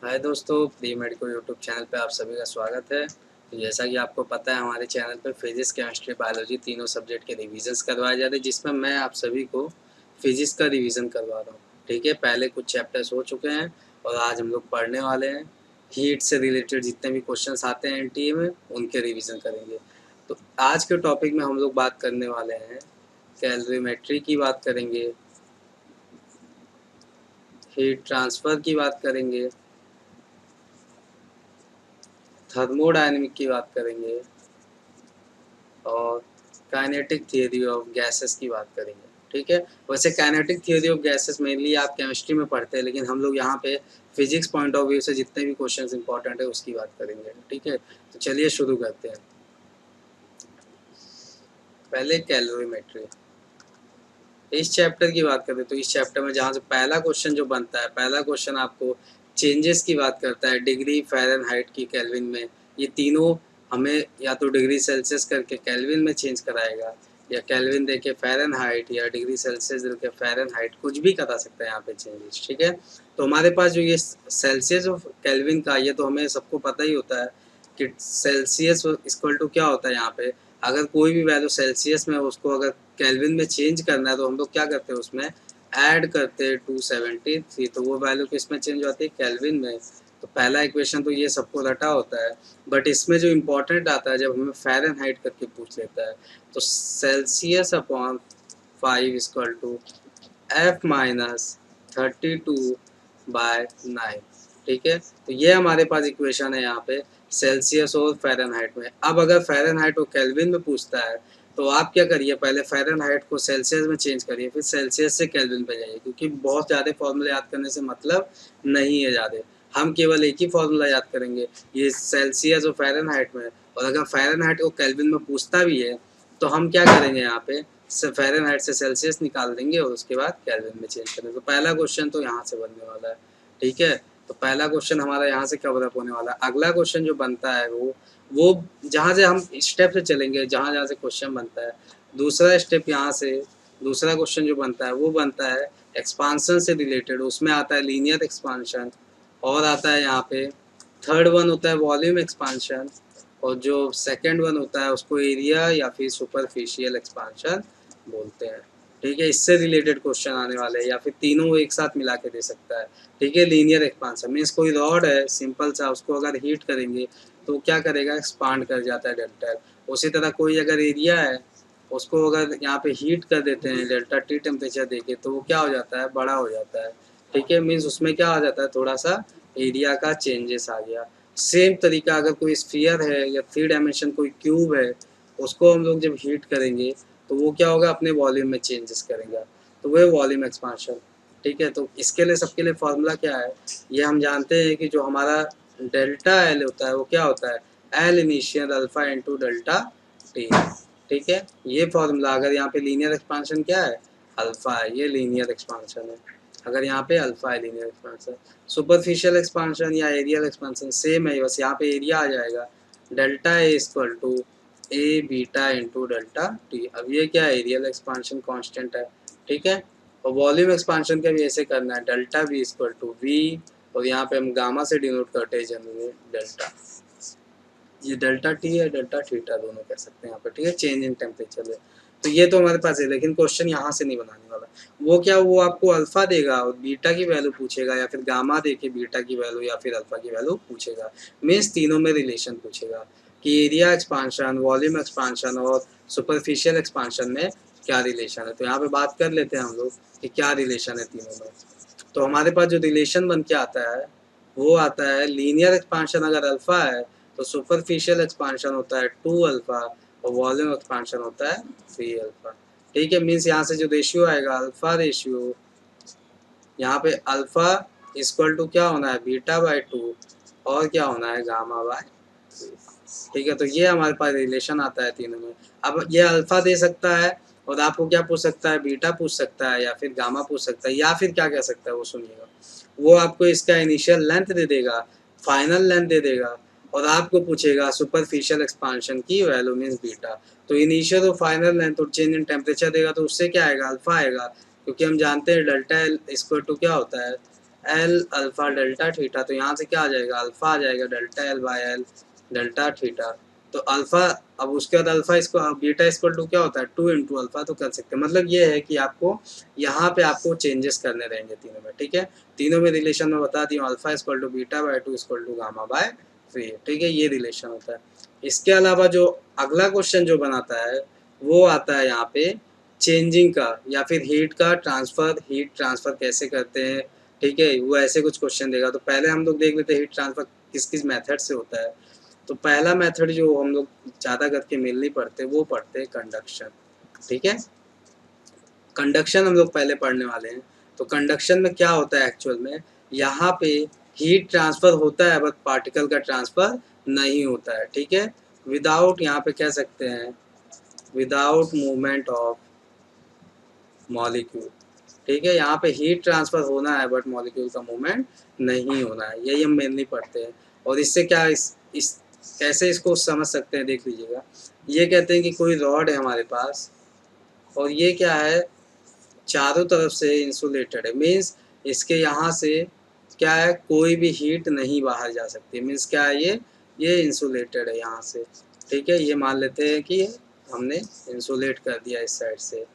हाय दोस्तों, pre medico YouTube channel पे आप सभी का स्वागत है। तो जैसा कि आपको पता है, हमारे चैनल पे फिजिक्स, केमिस्ट्री, बायोलॉजी तीनों सब्जेक्ट के रिविजन्स करवाए जाते हैं, जिसमें मैं आप सभी को फिजिक्स का रिवीजन करवा रहा हूँ। ठीक है, पहले कुछ चैप्टर्स हो चुके हैं और आज हम लोग पढ़ने वाले हैं। हीट से रिलेटेड जितने भी क्वेश्चन आते हैं एनटीए में, उनके रिविज़न करेंगे। तो आज के टॉपिक में हम लोग बात करने वाले हैं, कैलोरीमेट्री की बात करेंगे, हीट ट्रांसफ़र की बात करेंगे, थर्मोडायनेमिक की बात करेंगे और काइनेटिक थियरी ऑफ गैसेस की बात करेंगे। ठीक है, वैसे kinetic theory of gases mainly आप केमिस्ट्री में पढ़ते हैं, लेकिन हम लोग यहाँ पे फिजिक्स पॉइंट ऑफ व्यू से जितने भी क्वेश्चंस इंपॉर्टेंट है उसकी बात करेंगे। ठीक है, तो चलिए शुरू करते हैं। पहले कैलोरीमेट्री, इस चैप्टर की बात करें तो इस चैप्टर में जहाँ से पहला क्वेश्चन जो बनता है, पहला क्वेश्चन आपको चेंजेस की बात करता है, डिग्री, फ़ारेनहाइट की केल्विन में। ये तीनों हमें या तो डिग्री सेल्सियस करके केल्विन में चेंज कराएगा, या केल्विन दे के फ़ारेनहाइट, या डिग्री सेल्सियस दे के फ़ारेनहाइट, कुछ भी करा सकता है यहाँ पे चेंजेस। ठीक है, तो हमारे पास जो ये सेल्सियस और केल्विन का, ये तो हमें सबको पता ही होता है कि सेल्सियस इक्वल टू क्या होता है। यहाँ पे अगर कोई भी वैल्यू सेल्सियस में उसको अगर केल्विन में चेंज करना है तो हम लोग क्या करते हैं, उसमें ऐड करते हैं 273, तो वो वैल्यू किस में चेंज होती है, केल्विन में। तो पहला इक्वेशन तो ये सबको रटा होता है, बट इसमें जो इम्पोर्टेंट आता है जब हमें फ़ारेनहाइट करके पूछ लेता है, तो Celsius upon 5 equal to F minus 32/9। ठीक है, तो ये हमारे पास इक्वेशन है यहाँ पे सेल्सियस और फ़ारेनहाइट में। अब अगर फ़ारेनहाइट को केल्विन में पूछता है तो आप क्या करिए, पहले फ़ारेनहाइट को सेल्सियस में चेंज करिए, फिर सेल्सियस से केल्विन पे जाइए, क्योंकि बहुत ज़्यादा फॉर्मूले याद करने से मतलब नहीं है ज़्यादा। हम केवल एक ही फॉर्मूला याद करेंगे, ये सेल्सियस और फ़ारेनहाइट में। और अगर फ़ारेनहाइट को केल्विन में पूछता भी है तो हम क्या करेंगे, यहाँ पे फ़ारेनहाइट से सेल्सियस निकाल देंगे और उसके बाद केल्विन में चेंज करेंगे। तो पहला क्वेश्चन तो यहाँ से बनने वाला है। ठीक है, तो पहला क्वेश्चन हमारा यहाँ से कवर अप होने वाला है। अगला क्वेश्चन जो बनता है वो जहाँ से हम स्टेप से चलेंगे, जहाँ जहाँ से क्वेश्चन बनता है, दूसरा स्टेप यहाँ से, दूसरा क्वेश्चन जो बनता है वो बनता है एक्सपांसन से रिलेटेड। उसमें आता है लीनियर एक्सपांशन, और आता है यहाँ पे थर्ड वन होता है वॉल्यूम एक्सपांशन, और जो सेकंड वन होता है उसको एरिया या फिर सुपरफिशियल एक्सपांशन बोलते हैं। ठीक है, इससे रिलेटेड क्वेश्चन आने वाले हैं, या फिर तीनों एक साथ मिला के दे सकता है। ठीक है, लीनियर एक्सपांशन मीन्स कोई रॉड है सिंपल सा, उसको अगर हीट करेंगे तो क्या करेगा, एक्सपांड कर जाता है डेल्टा। उसी तरह कोई अगर एरिया है, उसको अगर यहाँ पे हीट कर देते हैं डेल्टा टी टेम्परेचर देके, तो वो क्या हो जाता है, बड़ा हो जाता है। ठीक है, मीन्स उसमें क्या आ जाता है, थोड़ा सा एरिया का चेंजेस आ गया। सेम तरीका अगर कोई स्फीयर है या 3 डायमेंशन कोई क्यूब है, उसको हम लोग जब हीट करेंगे तो वो क्या होगा, अपने वॉल्यूम में चेंजेस करेगा, तो वह वॉल्यूम एक्सपांशन। ठीक है, तो इसके लिए सबके लिए फार्मूला क्या है, ये हम जानते हैं कि जो हमारा डेल्टा एल होता है वो क्या होता है, L initial alpha into delta T. ठीक है, ये फार्मूला, अगर यहाँ पे लीनियर एक्सपांशन क्या है, अल्फा है, ये लीनियर एक्सपांशन है। अगर यहाँ पे अल्फा है लीनियर एक्सपांशन, सुपरफिशियल एक्सपांशन या एरियल एक्सपांशन सेम है, बस यहाँ पे एरिया आ जाएगा, delta A equal to A beta into delta T. अब ये क्या है, एरियल एक्सपांशन कांस्टेंट है। ठीक है, और वॉल्यूम एक्सपांशन का भी ऐसे करना है, delta V equal to V, और यहाँ पे हम गामा से डिनोट करते हैं जनरली डेल्टा। ये डेल्टा टी है, डेल्टा थीटा दोनों कह सकते हैं यहाँ पे। ठीक है, चेंज इन टेम्परेचर है। तो ये तो हमारे पास है, लेकिन क्वेश्चन यहाँ से नहीं बनाने वाला। वो क्या, वो आपको अल्फा देगा और बीटा की वैल्यू पूछेगा, या फिर गामा दे के बीटा की वैल्यू या फिर अल्फा की वैल्यू पूछेगा। मीन्स तीनों में रिलेशन पूछेगा कि एरिया एक्सपांशन, वॉल्यूम एक्सपांशन और सुपरफिशियल एक्सपांशन में क्या रिलेशन है। तो यहाँ पे बात कर लेते हैं हम लोग कि क्या रिलेशन है तीनों में। तो हमारे पास जो रिलेशन बन के आता है वो आता है, लीनियर एक्सपांशन अगर अल्फा है तो सुपरफिशियल एक्सपांशन होता है 2 अल्फा, और वॉल्यूम एक्सपांशन होता है 3 अल्फा। ठीक है, मीन्स यहाँ से जो रेशियो आएगा, अल्फा रेशियो, यहाँ पे अल्फा इक्वल टू क्या होना है, बीटा बाई 2, और क्या होना है, गामा बाई 3। ठीक है, तो ये हमारे पास रिलेशन आता है तीनों में। अब ये अल्फा दे सकता है और आपको क्या पूछ सकता है, बीटा पूछ सकता है, या फिर गामा पूछ सकता है, या फिर क्या कह सकता है वो सुनिएगा, वो आपको इसका इनिशियल लेंथ दे देगा, फाइनल लेंथ दे देगा, और आपको पूछेगा सुपरफिशियल एक्सपांशन की वैल्यू मीन्स बीटा। तो इनिशियल और फाइनल लेंथ और चेंज इन टेम्परेचर देगा, तो उससे क्या आएगा, अल्फा आएगा, क्योंकि हम जानते हैं डेल्टा एल इक्वल टू क्या होता है, एल अल्फा डेल्टा थीटा, तो यहाँ से क्या आ जाएगा, अल्फा आ जाएगा delta L by L delta theta. तो अल्फा, अब उसके बाद अल्फा इसको बीटा इक्वल टू क्या होता है, 2 इंटू अल्फा, तो कर सकते हैं। मतलब ये है कि आपको यहाँ पे आपको चेंजेस करने रहेंगे तीनों में, ठीक है। तीनों में रिलेशन में बता दी हूँ, alpha equal to beta by 2 equal to gamma by 3, ठीक है, ये रिलेशन होता है। इसके अलावा जो अगला क्वेश्चन जो बनाता है वो आता है यहाँ पे चेंजिंग का, या फिर हीट का ट्रांसफर, हीट ट्रांसफर कैसे करते हैं, ठीक है, वो ऐसे कुछ क्वेश्चन देगा। तो पहले हम लोग देख लेते हैं हीट ट्रांसफर किस किस मेथड से होता है। तो पहला मेथड जो हम लोग ज़्यादा करके मेल नहीं पढ़ते, वो पढ़ते हैं कंडक्शन, ठीक है। कंडक्शन हम लोग पहले पढ़ने वाले हैं। तो कंडक्शन में क्या होता है एक्चुअल में, यहाँ पे हीट ट्रांसफ़र होता है बट पार्टिकल का ट्रांसफ़र नहीं होता है, ठीक है। विदाउट, यहाँ पे कह सकते हैं विदाउट मूवमेंट ऑफ मॉलिक्यूल, ठीक है। यहाँ पे हीट ट्रांसफ़र होना है बट मॉलिक्यूल का मूवमेंट नहीं होना है, यही हम मेनली पढ़ते हैं। और इससे क्या इस कैसे इसको समझ सकते हैं, देख लीजिएगा। ये कहते हैं कि कोई रॉड है हमारे पास और ये क्या है, चारों तरफ से इंसुलेटेड है, मीन्स इसके यहाँ से क्या है, कोई भी हीट नहीं बाहर जा सकती, मीन्स क्या है, ये इंसुलेटेड है यहाँ से, ठीक है। ये मान लेते हैं कि हमने इंसुलेट कर दिया इस साइड से,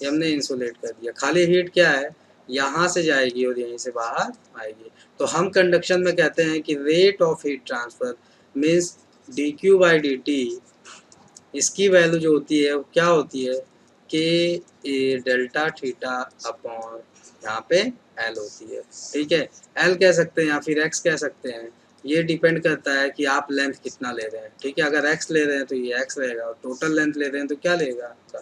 ये हमने इंसुलेट कर दिया, खाली हीट क्या है, यहाँ से जाएगी और यहीं से बाहर आएगी। तो हम कंडक्शन में कहते हैं कि rate of heat transfer means D Q by D T, इसकी वैल्यू जो होती है वो क्या होती है, के ए डेल्टा थीटा अपॉन यहाँ पे एल होती है, ठीक है। एल कह सकते हैं या फिर एक्स कह सकते हैं, ये डिपेंड करता है कि आप लेंथ कितना ले रहे हैं, ठीक है। अगर एक्स ले रहे हैं तो ये एक्स रहेगा, और टोटल लेंथ ले रहे हैं तो क्या लेगा, आपका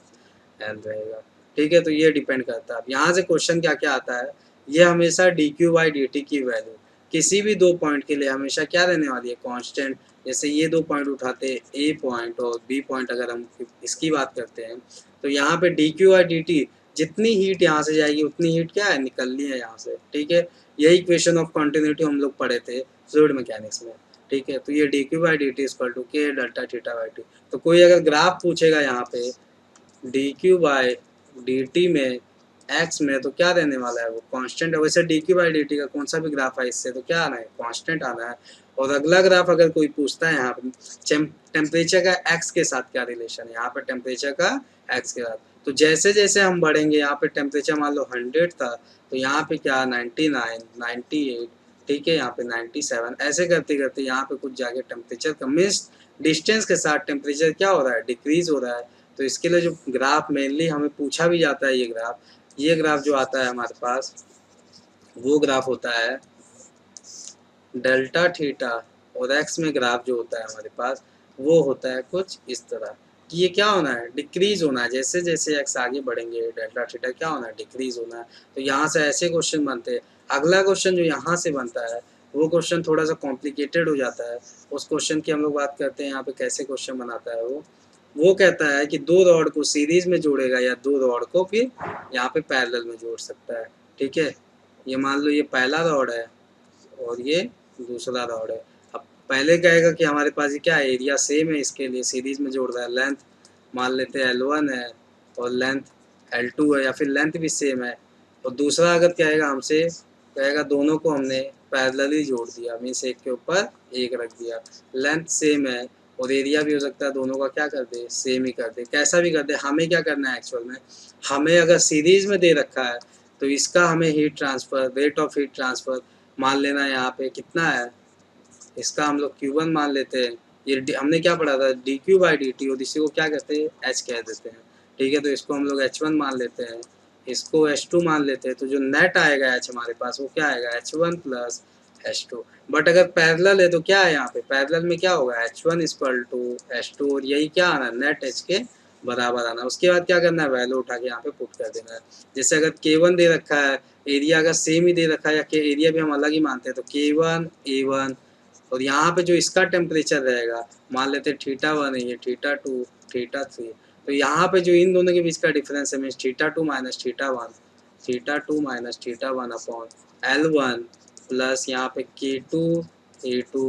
एल रहेगा, ठीक है। तो ये डिपेंड करता है। अब यहाँ से क्वेश्चन क्या क्या आता है, ये हमेशा D Q by D T की वैल्यू किसी भी दो पॉइंट के लिए हमेशा क्या रहने वाली है, कांस्टेंट। जैसे ये दो पॉइंट उठाते हैं, ए पॉइंट और बी पॉइंट, अगर हम इसकी बात करते हैं तो यहाँ पे डी क्यू और डी टी, जितनी हीट यहाँ से जाएगी उतनी हीट क्या है, निकलनी है यहाँ से, ठीक है। यही इक्वेशन ऑफ कंटिन्यूटी हम लोग पढ़े थे फ्लूइड मैकेनिक्स में, ठीक है। तो ये D Q by D T equal to K delta theta by T. तो कोई अगर ग्राफ पूछेगा यहाँ पे D Q by D T में एक्स में, तो क्या रहने वाला है, वो कांस्टेंट है। वैसे D Q by D T का कौन सा भी ग्राफ है इससे, तो क्या आना है, कांस्टेंट आना है। और अगला ग्राफ अगर कोई पूछता है यहाँ पे टेम्परेचर का एक्स के साथ क्या रिलेशन है, यहाँ पे टेम्परेचर का एक्स के साथ, तो जैसे जैसे हम बढ़ेंगे, यहाँ पे टेम्परेचर मान लो 100 था, तो यहाँ पे क्या 99, 98, ठीक है, यहाँ पे 97, ऐसे करते करते यहाँ पे कुछ जाके टेम्परेचर का मीन्स डिस्टेंस के साथ टेम्परेचर क्या हो रहा है, डिक्रीज हो रहा है। तो इसके लिए जो ग्राफ मेनली हमें पूछा भी जाता है, ये ग्राफ जो आता है हमारे पास, वो ग्राफ होता है डेल्टा थीटा, और एक्स में ग्राफ जो होता है हमारे पास वो होता है कुछ इस तरह कि ये क्या होना है, डिक्रीज होना है। जैसे जैसे एक्स आगे बढ़ेंगे डेल्टा थीटा क्या होना है, डिक्रीज होना है। तो यहाँ से ऐसे क्वेश्चन बनते हैं। अगला क्वेश्चन जो यहाँ से बनता है वो क्वेश्चन थोड़ा सा कॉम्प्लिकेटेड हो जाता है। उस क्वेश्चन की हम लोग बात करते हैं यहाँ पे, कैसे क्वेश्चन बनाता है वो कहता है कि दो रॉड को सीरीज में जोड़ेगा या दो रॉड को फिर यहाँ पे पैरेलल में जोड़ सकता है, ठीक है। ये मान लो ये पहला रॉड है और ये दूसरा रॉड है। अब पहले कहेगा कि हमारे पास ये क्या है, एरिया सेम है, इसके लिए सीरीज में जोड़ रहा है। लेंथ मान लेते हैं L1 है और लेंथ L2 है, या फिर लेंथ भी सेम है। और दूसरा अगर कहेगा हमसे, कहेगा दोनों को हमने पैरेलली जोड़ दिया, मीन्स एक के ऊपर एक रख दिया, लेंथ सेम है और एरिया भी हो सकता है दोनों का क्या कर दे, सेम ही कर दे, कैसा भी कर दे। हमें क्या करना है एक्चुअल में, हमें अगर सीरीज में दे रखा है तो इसका हमें heat transfer, rate of heat transfer मान लेना है। यहाँ पे कितना है, इसका हम लोग Q1 मान लेते हैं। ये हमने क्या पढ़ा था, D Q by D T, और इसी को क्या कहते हैं, एच कह देते हैं, ठीक है। तो इसको हम लोग H1 मान लेते हैं, इसको H2 मान लेते हैं। तो जो नेट आएगा H हमारे पास वो क्या आएगा, H1 प्लस H2। बट अगर पैरेलल है तो क्या है, यहाँ पे पैरेलल में क्या होगा, H1 इक्वल टू H2, और यही क्या आना, नेट H के बराबर आना। उसके बाद क्या करना है, वैल्यू उठा के यहाँ पे पुट कर देना है। जैसे अगर K1 दे रखा है, एरिया अगर सेम ही दे रखा है या एरिया भी हम अलग ही मानते हैं, तो K1 A1, और यहाँ पे जो इसका टेम्परेचर रहेगा, मान लेते हैं θ1 है, ये θ2 θ3, तो यहाँ पे जो इन दोनों के बीच का डिफरेंस है means θ2 minus θ1, θ2 minus θ1 upon L1 plus यहाँ पे K2 A2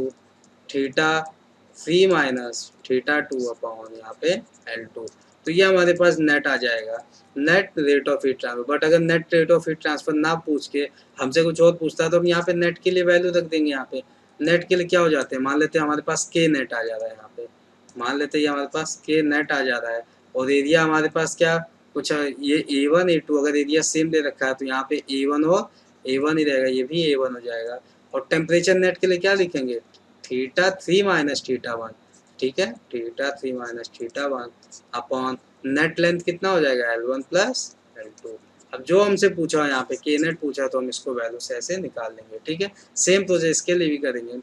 θ3 माइनस θ2 अपॉन यहाँ पे L2। तो ये हमारे पास नेट आ जाएगा, net rate of heat transfer. But अगर net rate of heat transfer ना पूछ के हमसे कुछ और पूछता है तो हम यहाँ पे नेट के लिए वैल्यू रख देंगे। यहाँ पे नेट के लिए क्या हो जाते हैं, मान लेते हैं हमारे पास के नेट आ जा रहा है, यहाँ पे मान लेते हैं हमारे पास के नेट आ जा रहा है, और एरिया हमारे पास क्या कुछ ये A1 A2 अगर एरिया सेम दे रखा है तो यहाँ पे A1 और A1 ही रहेगा, ये भी A1 हो जाएगा। और टेम्परेचर नेट के लिए क्या लिखेंगे, θ3 माइनस θ1, ठीक है, θ3 माइनस θ1 अपॉन नेट लेंथ कितना हो जाएगा L1 प्लस L2। अब जो हमसे पूछा है यहाँ पे के नेट पूछा तो हम इसको वैल्यू से ऐसे निकाल लेंगे, ठीक है। सेम प्रोसेस के लिए भी करेंगे।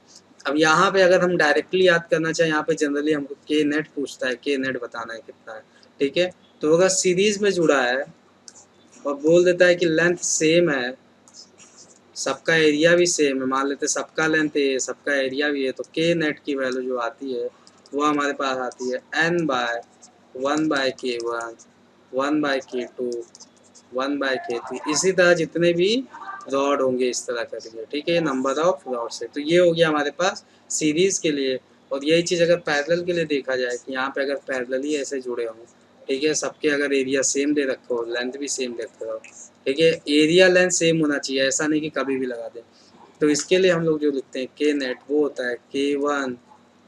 अब यहाँ पे अगर हम डायरेक्टली याद करना चाहें, यहाँ पे जनरली हमको के नेट पूछता है, के नेट बताना है कितना है, ठीक है। तो अगर सीरीज में जुड़ा है और बोल देता है कि लेंथ सेम है, सबका एरिया भी सेम है, मान लेते सबका लेंथ है, सबका एरिया भी है, तो के नेट की वैल्यू जो आती है वो हमारे पास आती है n/1/k1 1/k2 1/k3। इसी तरह जितने भी रॉड होंगे इस तरह करेंगे, ठीक है, नंबर ऑफ रॉड से। तो ये हो गया हमारे पास सीरीज के लिए। और यही चीज़ अगर पैरेलल के लिए देखा जाए कि यहाँ पे अगर पैरेलली ऐसे जुड़े हों, ठीक है, सबके अगर एरिया सेम दे रखा हो, लेंथ भी सेम दे रखा हो, ठीक है, एरिया लेंथ सेम होना चाहिए, ऐसा नहीं कि कभी भी लगा दें। तो इसके लिए हम लोग जो लिखते हैं के नेट वो होता है K1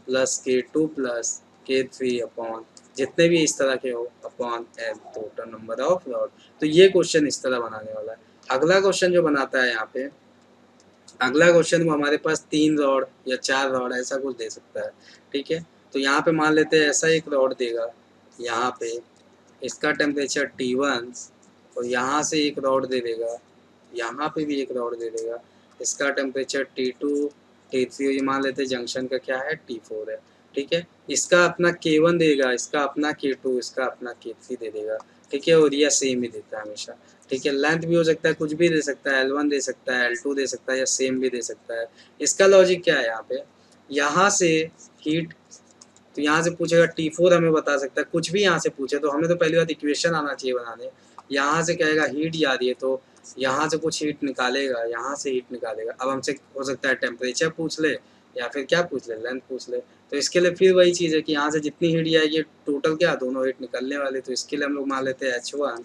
plus K2 plus K3 upon जितने भी इस तरह के हो upon L total number of rod. तो ये क्वेश्चन इस तरह बनाने वाला है। अगला क्वेश्चन जो बनाता है यहाँ पे, अगला क्वेश्चन वो हमारे पास 3 रॉड या 4 रॉड ऐसा कुछ दे सकता है, ठीक है। तो यहाँ पे मान लेते हैं ऐसा एक रॉड देगा, यहाँ पे इसका टेम्परेचर T1 और यहाँ से एक रॉड दे देगा, यहाँ पे भी एक रॉड दे देगा, इसका टेम्परेचर T2 T3 और ये मान लेते हैं जंक्शन का क्या है T4 है, ठीक है। इसका अपना K1 देगा, इसका अपना K2, इसका अपना K3 दे देगा, ठीक है, और यह सेम ही देता है हमेशा, ठीक है। लेंथ भी हो सकता है, कुछ भी दे सकता है, L1 दे सकता है, L2 दे सकता है, या सेम भी दे सकता है। इसका लॉजिक क्या है यहाँ पे, यहाँ से हीट, तो यहाँ से पूछेगा T4 हमें बता सकता है, कुछ भी यहाँ से पूछे तो हमें तो पहली बात इक्वेशन आना चाहिए बनाने। यहाँ से कहेगा हीट जा रही है तो यहाँ से कुछ हीट निकालेगा, यहाँ से हीट निकालेगा। अब हमसे हो सकता है टेम्परेचर पूछ ले या फिर क्या पूछ ले, लेंथ पूछ ले। तो इसके लिए फिर वही चीज़ है कि यहाँ से जितनी हीट जाएगी टोटल क्या दोनों हीट निकलने वाली, तो इसके लिए हम लोग मान लेते हैं H1,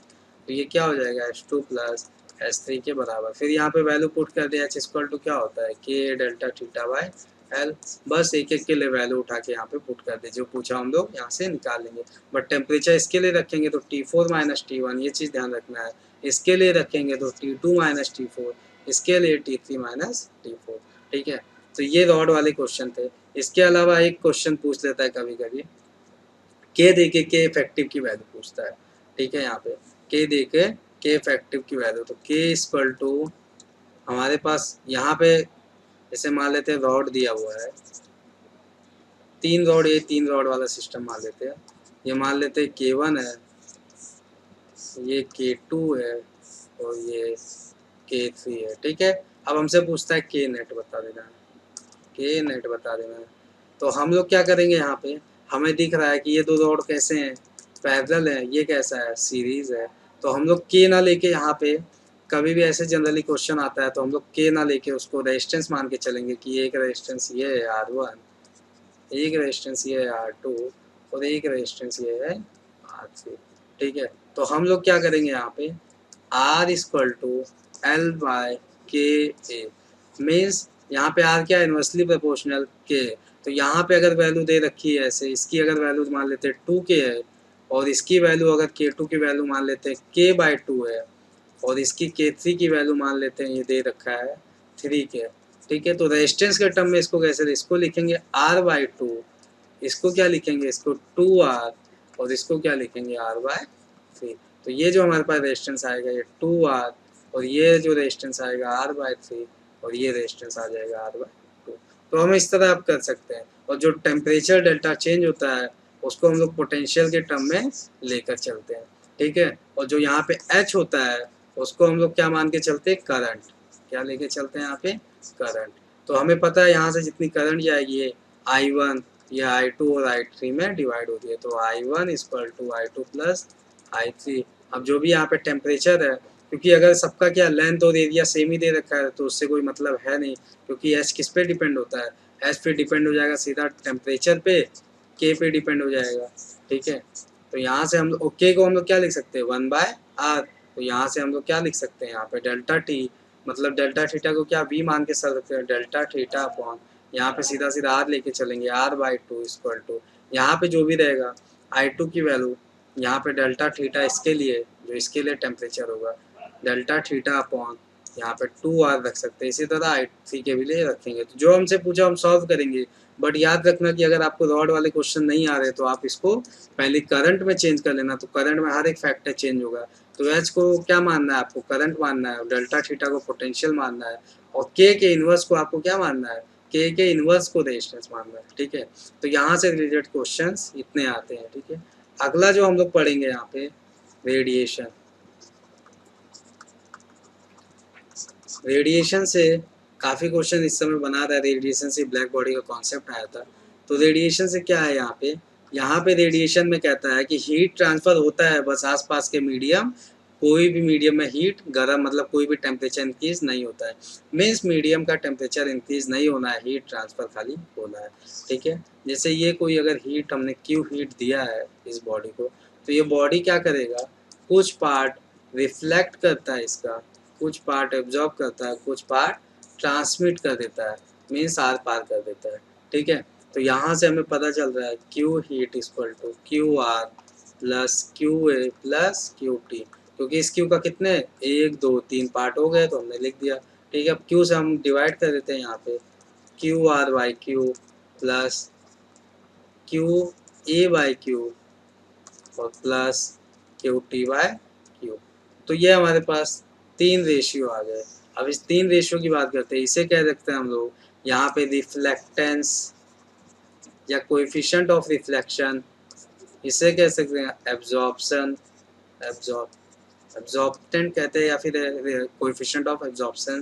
तो ये क्या हो जाएगा H2 प्लस H3 के बराबर। फिर यहाँ पे वैल्यू पुट कर दिया, H इक्वल टू क्या होता है K delta theta by L। बस एक एक के लिए वैल्यू उठा के यहाँ पे पुट कर दे, जो पूछा हम लोग यहाँ से निकाल लेंगे। बट टेम्परेचर इसके लिए रखेंगे तो T4 माइनस T1, ये चीज़ ध्यान रखना है। इसके लिए रखेंगे तो T2 माइनस T4, इसके लिए T3 माइनस T4, ठीक है। तो ये रॉड वाले क्वेश्चन थे। इसके अलावा एक क्वेश्चन पूछ लेता है कभी कभी, के दे के के इफेक्टिव की वैल्यू पूछता है, ठीक है। यहाँ पे के दे के के इफेक्टिव की वैल्यू, तो के इक्वल टू हमारे पास यहाँ पे जैसे मान लेते हैं रॉड दिया हुआ है, 3 रॉड, ये 3 रॉड वाला सिस्टम मान लेते हैं। ये मान लेते हैं K1 है, ये K2 है और ये K3 है, ठीक है। अब हमसे पूछता है के नेट बता देना है, के नेट बता देना है। तो हम लोग क्या करेंगे, यहाँ पे हमें दिख रहा है कि ये दो रॉड कैसे हैं, पैरेलल है, ये कैसा है सीरीज है। तो हम लोग के ना लेके यहाँ पे कभी भी ऐसे जनरली क्वेश्चन आता है तो हम लोग के ना लेके उसको रेजिस्टेंस मान के चलेंगे कि एक रेजिस्टेंस ये है R1, एक रेजिस्टेंस ये है R2 और एक रेजिस्टेंस ये है R3, ठीक है। तो हम लोग क्या करेंगे यहाँ पे R equal to L by K A, means यहाँ पे R क्या है इन्वर्सली प्रोपोर्शनल के। तो यहाँ पे अगर वैल्यू दे रखी है ऐसे, इसकी अगर वैल्यू मान लेते हैं 2K है और इसकी वैल्यू अगर K2 की वैल्यू मान लेते हैं K/2 है और इसकी K3 की वैल्यू मान लेते हैं ये दे रखा है 3K, ठीक है। तो रेजिस्टेंस के टर्म में इसको कैसे, इसको लिखेंगे R/2, इसको क्या लिखेंगे, इसको 2R और इसको क्या लिखेंगे R/3। तो ये जो हमारे पास रेजिस्टेंस आएगा ये 2R और ये जो रेजिस्टेंस आएगा R/3 और ये रेजिस्टेंस आ जाएगा R/2। तो हम इस तरह आप कर सकते हैं। और जो टेम्परेचर डेल्टा चेंज होता है उसको हम लोग पोटेंशियल के टर्म में लेकर चलते हैं, ठीक है। और जो यहाँ पे H होता है उसको हम लोग क्या मान के चलते हैं, करंट, क्या लेके चलते हैं यहाँ पे, करंट। तो हमें पता है यहाँ से जितनी करंट जाएगी ये I1 या I2 और I3 में डिवाइड होती है, तो I1 equal to I2 plus I3। अब जो भी यहाँ पे टेम्परेचर है, क्योंकि अगर सबका क्या लेंथ और एरिया सेम ही दे रखा है तो उससे कोई मतलब है नहीं, क्योंकि एच किस पे डिपेंड होता है, एच पे डिपेंड हो जाएगा सीधा टेम्परेचर पे, के पे डिपेंड हो जाएगा, ठीक है। तो यहाँ से हम लोग के को हम लोग क्या लिख सकते हैं 1/r। तो यहाँ से हम लोग क्या लिख सकते हैं यहाँ पे डेल्टा टी, मतलब डेल्टा थीटा को क्या v मान के चल सकते हैं, डेल्टा थीटा अपॉन यहाँ पे सीधा सीधा r लेके चलेंगे r/2 इक्वल टू यहाँ पे जो भी रहेगा I2 की वैल्यू यहाँ पे डेल्टा थीटा इसके लिए, जो इसके लिए टेम्परेचर होगा डेल्टा थीटा अपॉन यहाँ पे 2r रख सकते हैं। इसी तरह I3 के भी लिए रखेंगे। तो जो हमसे पूछा हम सॉल्व करेंगे, बट याद रखना कि अगर आपको रॉड वाले क्वेश्चन नहीं आ रहे तो आप इसको पहले करंट में चेंज कर लेना। तो करंट में हर एक फैक्टर चेंज होगा। तो एच को क्या मानना है आपको, करंट मानना है, डेल्टा थीटा को पोटेंशियल मानना है, और के इनवर्स को आपको क्या मानना है, के इनवर्स को रेजिस्टेंस मानना है। ठीक है, तो यहाँ से रिलेटेड क्वेश्चंस इतने आते हैं। ठीक है, अगला जो हम लोग पढ़ेंगे यहाँ पे रेडिएशन। रेडिएशन से काफ़ी क्वेश्चन इस समय बना रहा है। रेडिएशन से ब्लैक बॉडी का कॉन्सेप्ट आया था। तो रेडिएशन से क्या है यहाँ पे रेडिएशन में कहता है कि हीट ट्रांसफ़र होता है बस आसपास के मीडियम, कोई भी मीडियम में हीट गर्म मतलब कोई भी टेम्परेचर इंक्रीज नहीं होता है। मीन्स मीडियम का टेम्परेचर इंक्रीज नहीं होना है, हीट ट्रांसफ़र खाली होना है। ठीक है, जैसे ये कोई अगर हीट हमने क्यू हीट दिया है इस बॉडी को, तो ये बॉडी क्या करेगा, कुछ पार्ट रिफ्लेक्ट करता है इसका, कुछ पार्ट एब्जॉर्ब करता है, कुछ पार्ट ट्रांसमिट कर देता है, मीन्स आर पार कर देता है। ठीक है, तो यहाँ से हमें पता चल रहा है Q heat equal to Q R plus Q A plus Q T, क्योंकि इस क्यू का कितने 1 2 3 पार्ट हो गए तो हमने लिख दिया। ठीक है, अब क्यू से हम डिवाइड कर देते हैं यहाँ पे Q R by Q plus Q A by Q और plus Q T by Q. तो ये हमारे पास 3 रेशियो आ गए। अब इस 3 रेशियो की बात करते हैं, इसे कह सकते हैं हम लोग यहाँ पे रिफ्लेक्टेंस या कोएफिशिएंट ऑफ रिफ्लेक्शन, इसे कह सकते हैं एब्जॉर्प्शन, एब्जॉर्प्टेंट कहते हैं, या फिर कोएफिशिएंट ऑफ एब्जॉर्प्शन।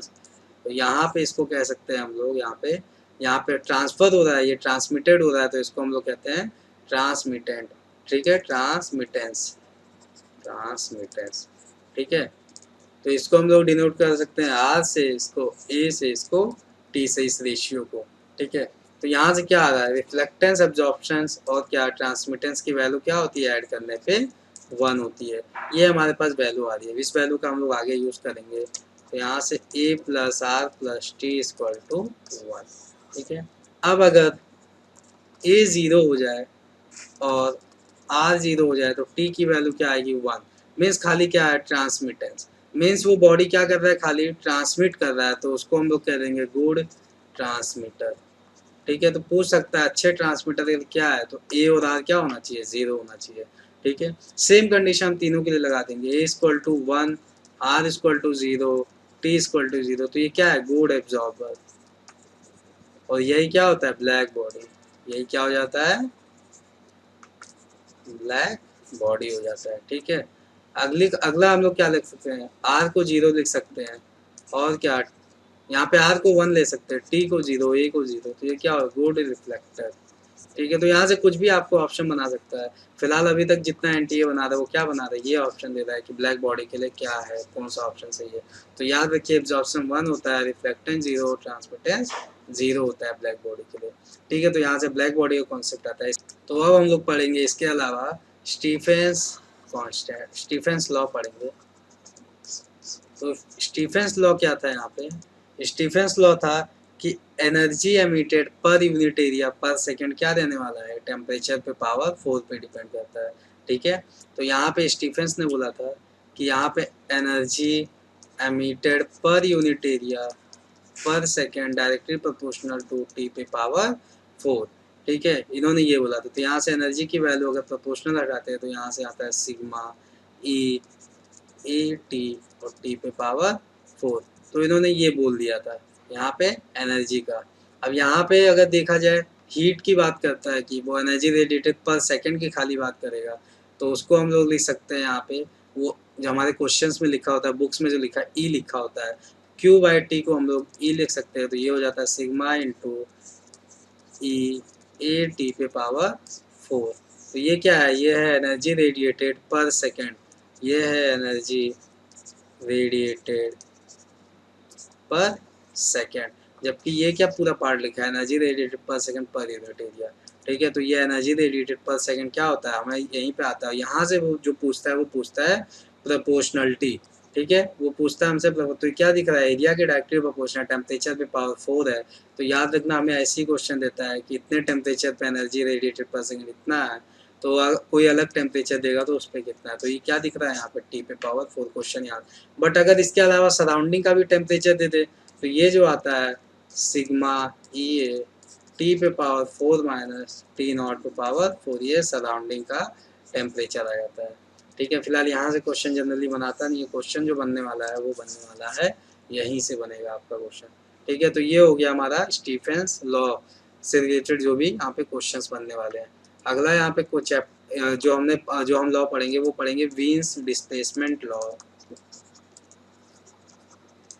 तो यहाँ पे इसको कह सकते हैं हम लोग यहाँ पे ट्रांसफर हो रहा है, ये ट्रांसमिटेड हो रहा है, तो इसको हम लोग कहते हैं ट्रांसमिटेंट। ठीक है, ट्रांसमिटेंस, ठीक है, तो इसको हम लोग डिनोट कर सकते हैं आर से, इसको ए से, इसको टी से, इस रेशियो को। ठीक है, तो यहाँ से क्या आ रहा है, रिफ्लेक्टेंस, एब्जॉर्प्शंस और क्या ट्रांसमिटेंस की वैल्यू क्या होती है, ऐड करने पे 1 होती है। ये हमारे पास वैल्यू आ रही है, इस वैल्यू का हम लोग आगे यूज़ करेंगे। तो यहाँ से A plus R plus T equal to 1। ठीक है, अब अगर ए 0 हो जाए और आर 0 हो जाए तो टी की वैल्यू क्या आएगी 1। मीन्स खाली क्या है, ट्रांसमिटेंस, मीन्स वो बॉडी क्या कर रहा है, खाली ट्रांसमिट कर रहा है, तो उसको हम लोग कह देंगे गुड ट्रांसमीटर। ठीक है, तो पूछ सकता है अच्छे ट्रांसमीटर क्या है, तो ए और आर क्या होना चाहिए, 0 होना चाहिए। ठीक है, सेम कंडीशन हम तीनों के लिए लगा देंगे, A equal to 1, R equal to 0, T equal to 0, तो ये क्या है, गुड एब्जॉर्बर। और यही क्या होता है, ब्लैक बॉडी, यही क्या हो जाता है, ब्लैक बॉडी हो जाता है। ठीक है, अगला हम लोग क्या लिख सकते हैं, आर को 0 लिख सकते हैं, और क्या यहाँ पे आर को 1 ले सकते हैं, टी को 0, ए को 0, तो ये क्या हो, गुड रिफ्लेक्टर। ठीक है, तो यहाँ से कुछ भी आपको ऑप्शन बना सकता है। फिलहाल अभी तक जितना एनटीए बना रहा है वो क्या बना रहा है, ये ऑप्शन दे रहा है कि ब्लैक बॉडी के लिए क्या है, कौन सा ऑप्शन सही है। तो याद रखिए एब्जॉर्प्शन 1 होता है, रिफ्लेक्टेंस 0, ट्रांसमिटेंस 0 होता है ब्लैक बॉडी के लिए। ठीक है, तो यहाँ से ब्लैक बॉडी का कॉन्सेप्ट आता है। तो अब हम लोग पढ़ेंगे इसके अलावा स्टीफेंस कॉन्स्टेंट, स्टीफेंस लॉ पढ़ेंगे। तो स्टीफेंस लॉ क्या था यहाँ पे, स्टीफेंस लॉ था कि energy emitted per unit area per second क्या देने वाला है, टेम्परेचर पे पावर 4 पे डिपेंड करता है। ठीक है, तो यहाँ पे स्टीफेंस ने बोला था कि यहाँ पे energy emitted per unit area per second directly proportional to T पे पावर 4। ठीक है, इन्होंने ये बोला था। तो यहाँ से एनर्जी की वैल्यू अगर प्रोपोर्शनल हटाते हैं तो यहाँ से आता है सिग्मा ई ए टी और टी पे पावर 4। तो इन्होंने ये बोल दिया था यहाँ पे एनर्जी का। अब यहाँ पे अगर देखा जाए हीट की बात करता है कि वो एनर्जी रेडिएटेड पर सेकंड की खाली बात करेगा, तो उसको हम लोग लिख सकते हैं यहाँ पे, वो जो हमारे क्वेश्चंस में लिखा होता है, बुक्स में जो लिखा है ई लिखा होता है, क्यू बाई टी को हम लोग ई लिख सकते हैं। तो ये हो जाता है sigma into E A T पे पावर 4। तो ये क्या है, ये है एनर्जी रेडिएटेड पर सेकेंड, ये है एनर्जी रेडिएटेड पर सेकेंड, जबकि ये क्या पूरा पार्ट लिखा है, एनर्जी रेडिएटेड पर सेकेंड पर यूनिट एरिया। ठीक है। तो ये एनर्जी रेडिएटेड पर सेकंड क्या होता है, हमें यहीं पे आता है। यहाँ से वो जो पूछता है वो पूछता है प्रोपोर्शनलिटी, ठीक है। वो पूछता है हमसे तो क्या दिख रहा है, एरिया के डायरेक्टली प्रोपोर्शनल, टेम्परेचर पे पावर 4 है। तो याद रखना हमें ऐसी क्वेश्चन देता है कि इतने टेम्परेचर पे एनर्जी रेडिएटेड पर सेकंड इतना है, तो कोई अलग टेम्परेचर देगा तो उस पर कितना है। तो ये क्या दिख रहा है यहाँ पे, टी पे पावर 4 क्वेश्चन याद। बट अगर इसके अलावा सराउंडिंग का भी टेम्परेचर दे दे तो ये जो आता है सिग्मा ई ए टी पे पावर 4 माइनस टी नॉट पे पावर 4, ये सराउंडिंग का टेम्परेचर आ जाता है। ठीक है। फिलहाल यहाँ से क्वेश्चन जनरली बनाता नहीं है, क्वेश्चन जो बनने वाला है वो बनने वाला है यहीं से बनेगा आपका क्वेश्चन। ठीक है। तो ये हो गया हमारा स्टीफेंस लॉ से रिलेटेड जो भी यहाँ पे क्वेश्चंस बनने वाले हैं। अगला यहाँ पे कुछ जो हम लॉ पढ़ेंगे वो पढ़ेंगे Wien's displacement law.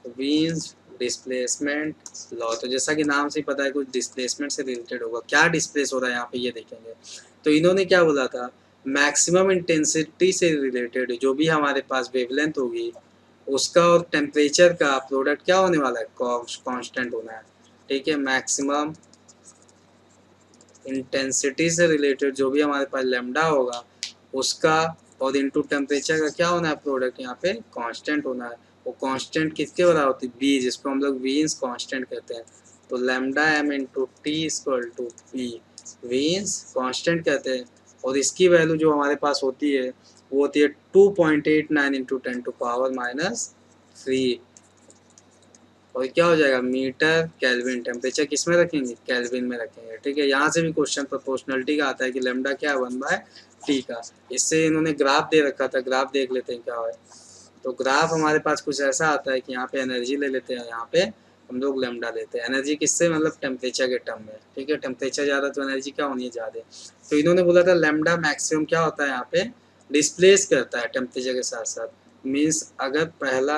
Wien's displacement law, तो जैसा कि नाम से ही पता है कुछ डिस्प्लेसमेंट से रिलेटेड होगा। क्या डिस्प्लेस हो रहा है यहाँ पे ये देखेंगे। तो इन्होंने क्या बोला था, मैक्सिमम इंटेंसिटी से रिलेटेड जो भी हमारे पास वेवलेंथ होगी उसका और टेम्परेचर का प्रोडक्ट क्या होने वाला है, कांस्टेंट होना है। ठीक है। मैक्सिमम इंटेंसिटी से रिलेटेड जो भी हमारे पास लैम्डा होगा उसका और इनटू टेम्परेचर का क्या होना है प्रोडक्ट, यहाँ पे कांस्टेंट होना है। वो कांस्टेंट किसके बराबर होती है, बी, जिसको हम लोग वीन्स कांस्टेंट कहते हैं। तो lambda M into T equal to B, Wien's constant कहते हैं। और इसकी वैल्यू जो हमारे पास होती है वो होती है 2.89 इंटू 10 टू पावर माइनस 3। और क्या हो जाएगा, मीटर केल्विन। टेम्परेचर किस में रखेंगे, केल्विन में रखेंगे। ठीक है। यहाँ से भी क्वेश्चन प्रोपोर्शनलिटी का आता है कि लैम्डा क्या है 1/t का। इससे इन्होंने ग्राफ दे रखा था, ग्राफ देख लेते हैं क्या है। तो ग्राफ हमारे पास कुछ ऐसा आता है कि यहाँ पे एनर्जी ले लेते हैं, यहाँ पे हम लोग लैम्डा लेते हैं। एनर्जी किससे, मतलब टेम्परेचर के टर्म में। ठीक है। टेम्परेचर ज़्यादा तो एनर्जी क्या होनी है, ज़्यादा। तो इन्होंने बोला था लैम्डा मैक्सिमम क्या होता है, यहाँ पे डिस्प्लेस करता है टेम्परेचर के साथ साथ। मीन्स अगर पहला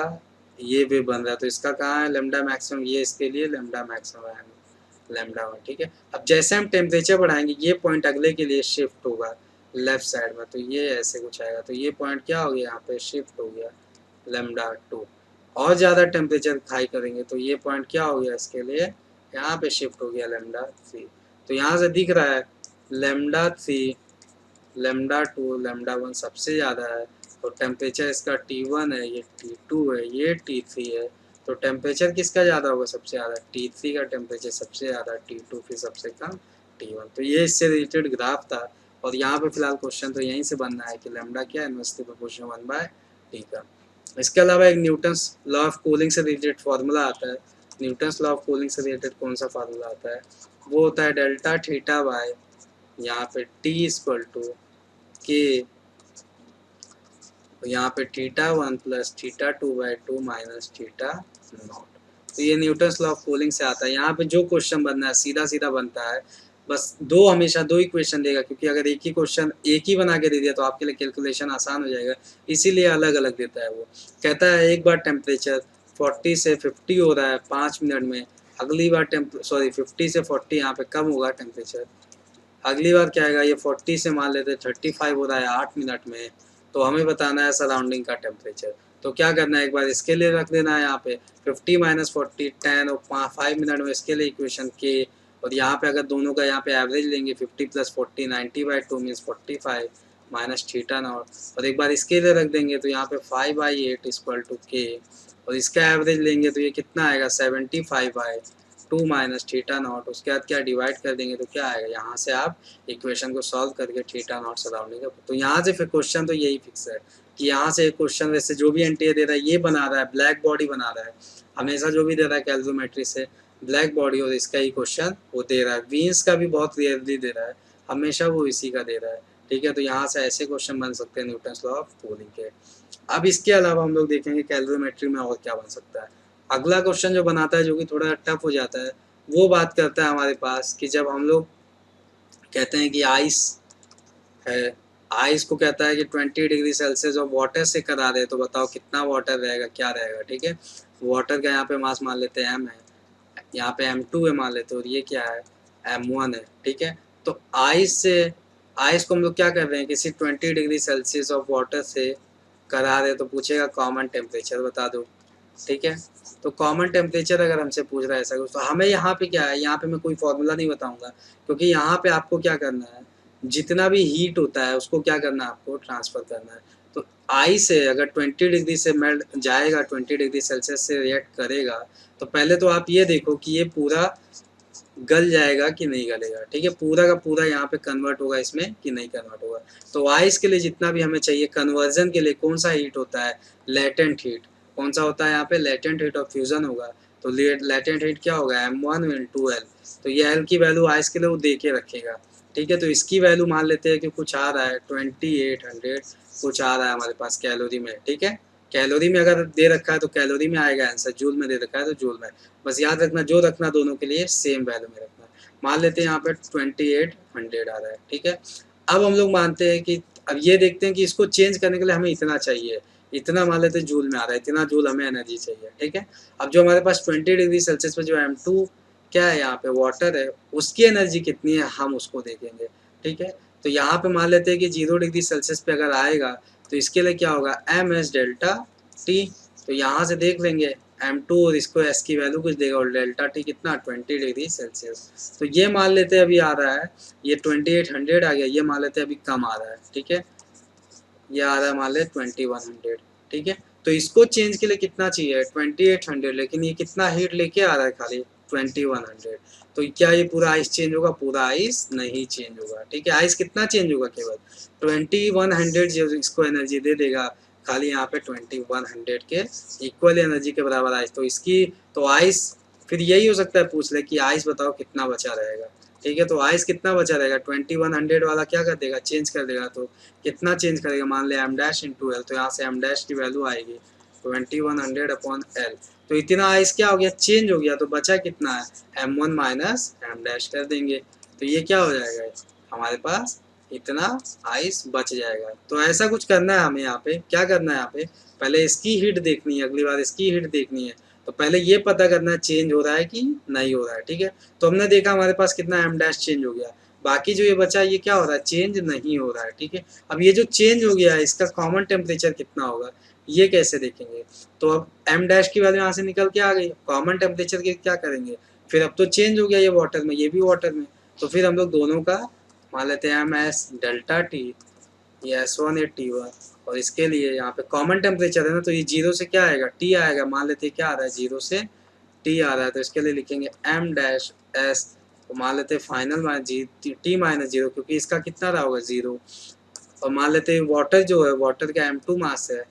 ये वे बन रहा है तो इसका कहाँ है लैम्डा मैक्सिमम, ये इसके लिए लैम्डा मैक्सिमम है, लैम्डा 1। ठीक है। अब जैसे हम टेम्परेचर बढ़ाएंगे ये पॉइंट अगले के लिए शिफ्ट होगा लेफ्ट साइड में, तो ये ऐसे कुछ आएगा। तो ये पॉइंट क्या हो गया, यहाँ पे शिफ्ट हो गया लैम्डा 2। और ज़्यादा टेम्परेचर हाई करेंगे तो ये पॉइंट क्या हो गया, इसके लिए यहाँ पे शिफ्ट हो गया लैम्डा 3। तो यहाँ से दिख रहा है लैम्डा 3, लैम्डा 2, लैम्डा 1 सबसे ज़्यादा है। और टेम्परेचर इसका T1 है, ये T2 है, ये T3 है। तो टेम्परेचर किसका ज़्यादा होगा, सबसे ज़्यादा T3 का टेम्परेचर सबसे ज़्यादा, T2 फिर सबसे कम T1। तो ये इससे रिलेटेड ग्राफ था। और यहाँ पे फिलहाल क्वेश्चन तो यहीं से बनना है कि लैम्डा क्या है, इनवर्सली प्रोपोर्शनल 1/t का। इसके अलावा एक न्यूटन्स लॉ ऑफ कूलिंग से रिलेटेड फार्मूला आता है। न्यूटन्स लॉ ऑफ कूलिंग से रिलेटेड कौन सा फार्मूला आता है, वो होता है डेल्टा थीटा बाय यहाँ पे T इक्वल टू के, यहाँ पे θ1 प्लस θ2/2 माइनस θ0। तो ये न्यूटन्स लॉ ऑफ कूलिंग से आता है। यहाँ पे जो क्वेश्चन बनना है सीधा सीधा बनता है, बस हमेशा दो ही क्वेश्चन देगा, क्योंकि अगर एक ही क्वेश्चन एक ही बना के दे दिया तो आपके लिए कैलकुलेशन आसान हो जाएगा, इसीलिए अलग अलग देता है। वो कहता है एक बार टेम्परेचर 40 से 50 हो रहा है 5 मिनट में, अगली बार 50 से 40 यहाँ पे कम होगा टेम्परेचर, अगली बार क्या आएगा, ये 40 से मान लेते 35 हो रहा है 8 मिनट में। तो हमें बताना है सराउंडिंग का टेम्परेचर। तो क्या करना है, एक बार इसके लिए रख देना है यहाँ पे 50 माइनस 40 10 और 5 मिनट में इसके लिए इक्वेशन के। और यहाँ पे अगर दोनों का यहाँ पे एवरेज लेंगे 50 प्लस 40 90/2 मीन्स 45 माइनस θ0। और एक बार इसके लिए रख देंगे तो यहाँ पे 5/8 इक्वल टू के। और इसका एवरेज लेंगे तो ये कितना आएगा 75/2 माइनस θ0। उसके बाद क्या डिवाइड कर देंगे तो क्या आएगा, यहाँ से आप इक्वेशन को सॉल्व करके θ0 सराउंडिंग का। तो यहाँ से फिर क्वेश्चन तो यही फिक्स है कि यहाँ से क्वेश्चन वैसे जो भी एनटीए दे रहा है ये बना रहा है, ब्लैक बॉडी बना रहा है हमेशा, जो भी दे रहा है कैल्वियोमेट्री से ब्लैक बॉडी, और इसका ही क्वेश्चन वो दे रहा है। वीन्स का भी बहुत रेयरली दे रहा है, हमेशा वो इसी का दे रहा है। ठीक है। तो यहाँ से ऐसे क्वेश्चन बन सकते हैं न्यूटन्स लॉ ऑफ कूलिंग के। अब इसके अलावा हम लोग देखेंगे कैल्वियोमेट्री में और क्या बन सकता है। अगला क्वेश्चन जो बनाता है जो कि थोड़ा टफ हो जाता है, वो बात करता है हमारे पास कि जब हम लोग कहते हैं कि आइस है, आइस को कहता है कि 20 डिग्री सेल्सियस और वाटर से करा दे, तो बताओ कितना वाटर रहेगा, क्या रहेगा। ठीक है। वाटर का यहाँ पे मास मान लेते हैं m है, यहाँ पे m2 है मान लेते हैं, और ये क्या है m1 है। ठीक है। तो आइस को हम लोग क्या कर रहे हैं, किसी 20 डिग्री सेल्सियस ऑफ वाटर से करा दे, तो पूछेगा कॉमन टेम्परेचर बता दो। ठीक है। तो कॉमन टेम्परेचर अगर हमसे पूछ रहा है ऐसा कुछ, तो हमें यहाँ पे क्या है, यहाँ पे मैं कोई फॉर्मूला नहीं बताऊंगा, क्योंकि यहाँ पे आपको क्या करना है, जितना भी हीट होता है उसको क्या करना है, आपको ट्रांसफ़र करना है। तो आइस है अगर 20 डिग्री से मेल्ट जाएगा, 20 डिग्री सेल्सियस से रिएक्ट करेगा, तो पहले तो आप ये देखो कि ये पूरा गल जाएगा कि नहीं गलेगा, ठीक है, पूरा का पूरा यहाँ पे कन्वर्ट होगा इसमें कि नहीं कन्वर्ट होगा। तो आइस के लिए जितना भी हमें चाहिए कन्वर्जन के लिए कौन सा हीट होता है, लेटेंट हीट। कौन सा होता है यहाँ पे, लेटेंट हीट ऑफ फ्यूजन होगा। तो लेटेंट हीट क्या होगा, M1 × L। तो ये L की वैल्यू आइस के लिए वो दे के रखेगा, ठीक है। तो इसकी वैल्यू मान लेते हैं कि कुछ आ रहा है 2800, कुछ आ रहा है हमारे पास कैलोरी में, ठीक है। कैलोरी में अगर दे रखा है तो कैलोरी में आएगा आंसर, जूल में दे रखा है तो जूल में। बस याद रखना, जो रखना दोनों के लिए सेम वैल्यू में रखना। मान लेते हैं यहाँ पे 2800 आ रहा है, ठीक है। अब हम लोग मानते हैं कि अब ये देखते हैं कि इसको चेंज करने के लिए हमें इतना चाहिए, इतना मान लेते हैं जूल में आ रहा है, इतना जूल हमें एनर्जी चाहिए, ठीक है। अब जो हमारे पास 20 डिग्री सेल्सियस पे जो M2 क्या है, यहाँ पे वाटर है, उसकी एनर्जी कितनी है हम उसको देखेंगे, ठीक है। तो यहाँ पे मान लेते हैं कि 0 डिग्री सेल्सियस पे अगर आएगा तो इसके लिए क्या होगा, MS डेल्टा T। तो यहाँ से देख लेंगे M2 और इसको S की वैल्यू कुछ देगा, और डेल्टा T कितना, 20 डिग्री सेल्सियस। तो ये मान लेते हैं अभी आ रहा है, ये 2800 आ गया, ये मान लेते हैं अभी कम आ रहा है, ठीक है। ये आ रहा है मान ले 2100, ठीक है। तो इसको चेंज के लिए कितना चाहिए, 2800, लेकिन ये कितना हीट लेके आ रहा है, खाली 2100। तो क्या ये पूरा आइस चेंज होगा, पूरा आइस नहीं चेंज होगा, ठीक है। आइस कितना चेंज होगा, केवल 2100 जो इसको एनर्जी दे देगा, खाली यहाँ पे 2100 के इक्वल एनर्जी के बराबर आइस। तो इसकी तो आइस फिर यही हो सकता है, पूछ ले कि आइस बताओ कितना बचा रहेगा, ठीक है। तो आइस कितना बचा रहेगा, 2100 वाला क्या कर देगा, चेंज कर देगा। तो कितना चेंज करेगा, मान ले M' × L, तो यहाँ से M' की वैल्यू आएगी 2100/L। तो इतना आइस क्या हो गया, चेंज हो गया। तो बचा कितना है, M1 - M' कर देंगे, तो ये क्या हो जाएगा, हमारे पास इतना आइस बच जाएगा। तो ऐसा कुछ करना है हमें, यहाँ पे क्या करना है, यहाँ पे पहले इसकी हीट देखनी है, अगली बार इसकी हीट देखनी है। तो पहले ये पता करना है चेंज हो रहा है कि नहीं हो रहा है, ठीक है। तो हमने देखा हमारे पास कितना M' चेंज हो गया, बाकी जो ये बचा ये क्या हो रहा है, चेंज नहीं हो रहा है, ठीक है। अब ये जो चेंज हो गया है इसका कॉमन टेम्परेचर कितना होगा, ये कैसे देखेंगे। तो अब M' की वैल्यू यहाँ से निकल के आ गई, कॉमन टेम्परेचर के क्या करेंगे, फिर अब तो चेंज हो गया ये वाटर में, ये भी वाटर में, तो फिर हम लोग दोनों का मान लेते हैं MS डेल्टा T, ये S1 है T1, और इसके लिए यहाँ पे कॉमन टेम्परेचर है ना, तो ये 0 से क्या आएगा, T आएगा। मान लेते हैं क्या आ रहा है, 0 से T आ रहा है, तो इसके लिए लिखेंगे M' तो मान लेते हैं फाइनल T -0, क्योंकि इसका कितना रहा होगा, 0। और मान लेते हैं वाटर जो है, वाटर का M2 मास है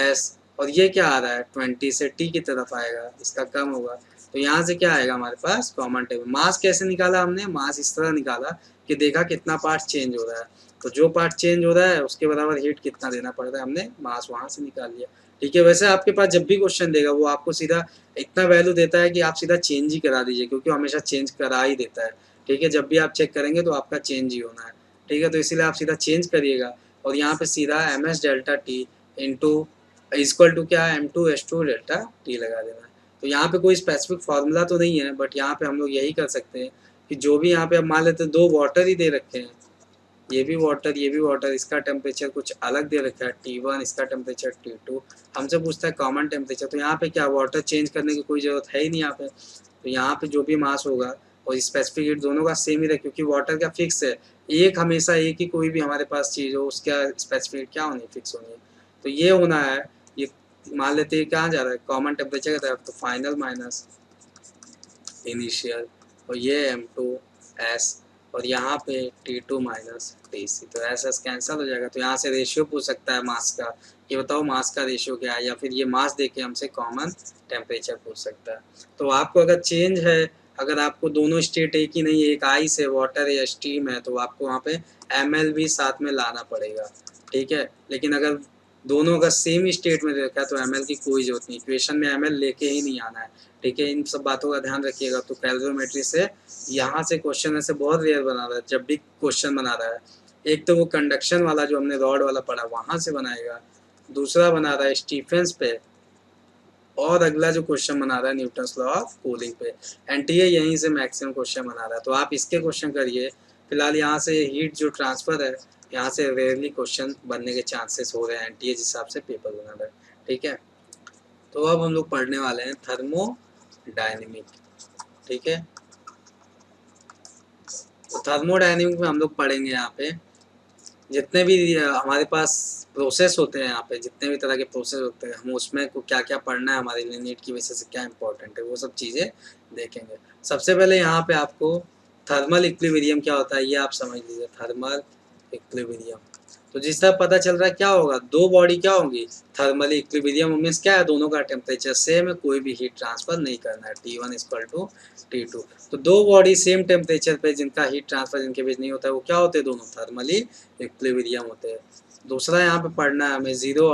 S, और ये क्या आ रहा है 20 से T की तरफ आएगा, इसका कम होगा। तो यहाँ से क्या आएगा हमारे पास कॉमन टेबल। मास कैसे निकाला हमने, मास इस तरह निकाला कि देखा कितना पार्ट चेंज हो रहा है, तो जो पार्ट चेंज हो रहा है उसके बराबर हीट कितना देना पड़ रहा है, हमने मास वहाँ से निकाल लिया, ठीक है। वैसे आपके पास जब भी क्वेश्चन देगा वो आपको सीधा इतना वैल्यू देता है कि आप सीधा चेंज ही करा दीजिए, क्योंकि हमेशा चेंज करा ही देता है, ठीक है। जब भी आप चेक करेंगे तो आपका चेंज ही होना है, ठीक है। तो इसीलिए आप सीधा चेंज करिएगा, और यहाँ पे सीधा MS delta T into equal to क्या है, M2S2 डेल्टा T लगा देना है। तो यहाँ पे कोई स्पेसिफिक फार्मूला तो नहीं है, बट यहाँ पे हम लोग यही कर सकते हैं कि जो भी यहाँ पे अब मान लेते हैं 2 वाटर ही दे रखे हैं, ये भी वाटर, ये भी वाटर, इसका टेम्परेचर कुछ अलग दे रखा है T1, इसका टेम्परेचर T2, हमसे पूछता है कॉमन टेम्परेचर। तो यहाँ पे क्या वाटर चेंज करने की कोई ज़रूरत है ही नहीं यहाँ पे। तो यहाँ पे जो भी मास होगा और स्पेसिफिक हीट दोनों का सेम ही रहे, क्योंकि वाटर का फिक्स है, एक हमेशा एक ही कोई भी हमारे पास चीज़ हो उसका स्पेसिफिक हीट क्या होनी, फिक्स होनी है। तो ये होना है, ये मान लेते हैं कहाँ जा रहा है, कॉमन टेम्परेचर की तरफ, तो फाइनल माइनस इनिशियल, और ये M2S, और यहाँ पे T2 - TC। तो ऐसा कैंसिल हो जाएगा। तो यहाँ से रेशियो पूछ सकता है मास का, ये बताओ मास का रेशियो क्या है, या फिर ये मास देके हमसे कॉमन टेम्परेचर पूछ सकता है। तो आपको अगर चेंज है, अगर आपको दोनों स्टेट एक ही नहीं है, एक आइस है, वाटर या स्टीम है, तो आपको वहाँ पे ML भी साथ में लाना पड़ेगा, ठीक है। लेकिन अगर दोनों का सेम ही स्टेट में रखा है तो ML की कोई जरूरत नहीं, इक्वेशन में ML लेके ही नहीं आना है, ठीक है। इन सब बातों का ध्यान रखिएगा। तो कैलोरीमेट्री से यहाँ से क्वेश्चन ऐसे बहुत रेयर बना रहा है, जब भी क्वेश्चन बना रहा है, एक तो वो कंडक्शन वाला जो हमने रॉड वाला पढ़ा वहाँ से बनाएगा, दूसरा बना रहा है स्टीफेंस पे, और अगला जो क्वेश्चन बना रहा है न्यूटन्स लॉ ऑफ कूलिंग पे। NTA यहीं से मैक्सिमम क्वेश्चन बना रहा है, तो आप इसके क्वेश्चन करिए। फिलहाल यहाँ से हीट जो ट्रांसफ़र है, यहाँ से रेयरली क्वेश्चन बनने के चांसेस हो रहे हैं, NTA जिस हिसाब से पेपर बना रहा है, ठीक है। तो अब हम लोग पढ़ने वाले हैं थर्मोडायनेमिक, ठीक है। तो थर्मोडायनेमिक में हम लोग पढ़ेंगे यहाँ पे जितने भी हमारे पास प्रोसेस होते हैं, यहाँ पे जितने भी तरह के प्रोसेस होते हैं, हम उसमें को क्या क्या पढ़ना है, हमारे लिए नीट की वजह से क्या इंपॉर्टेंट है, वो सब चीज़ें देखेंगे। सबसे पहले यहाँ पे आपको थर्मल इक्विलिब्रियम क्या होता है ये आप समझ लीजिए। थर्मल इक्विलिब्रियम, तो जिस तरह पता चल रहा है क्या होगा, दो बॉडी क्या होंगी, थर्मली इक्विलिब्रियम मीन्स क्या है, दोनों का टेम्परेचर सेम है, कोई भी हीट ट्रांसफर नहीं करना है, T1 इक्वल टू T2। तो दो बॉडी सेम टेम्परेचर पे जिनका हीट ट्रांसफर जिनके बीच नहीं होता है वो क्या होते हैं, दोनों थर्मली इक्विलिब्रियम होते हैं। दूसरा यहाँ पे पढ़ना है हमें जीरो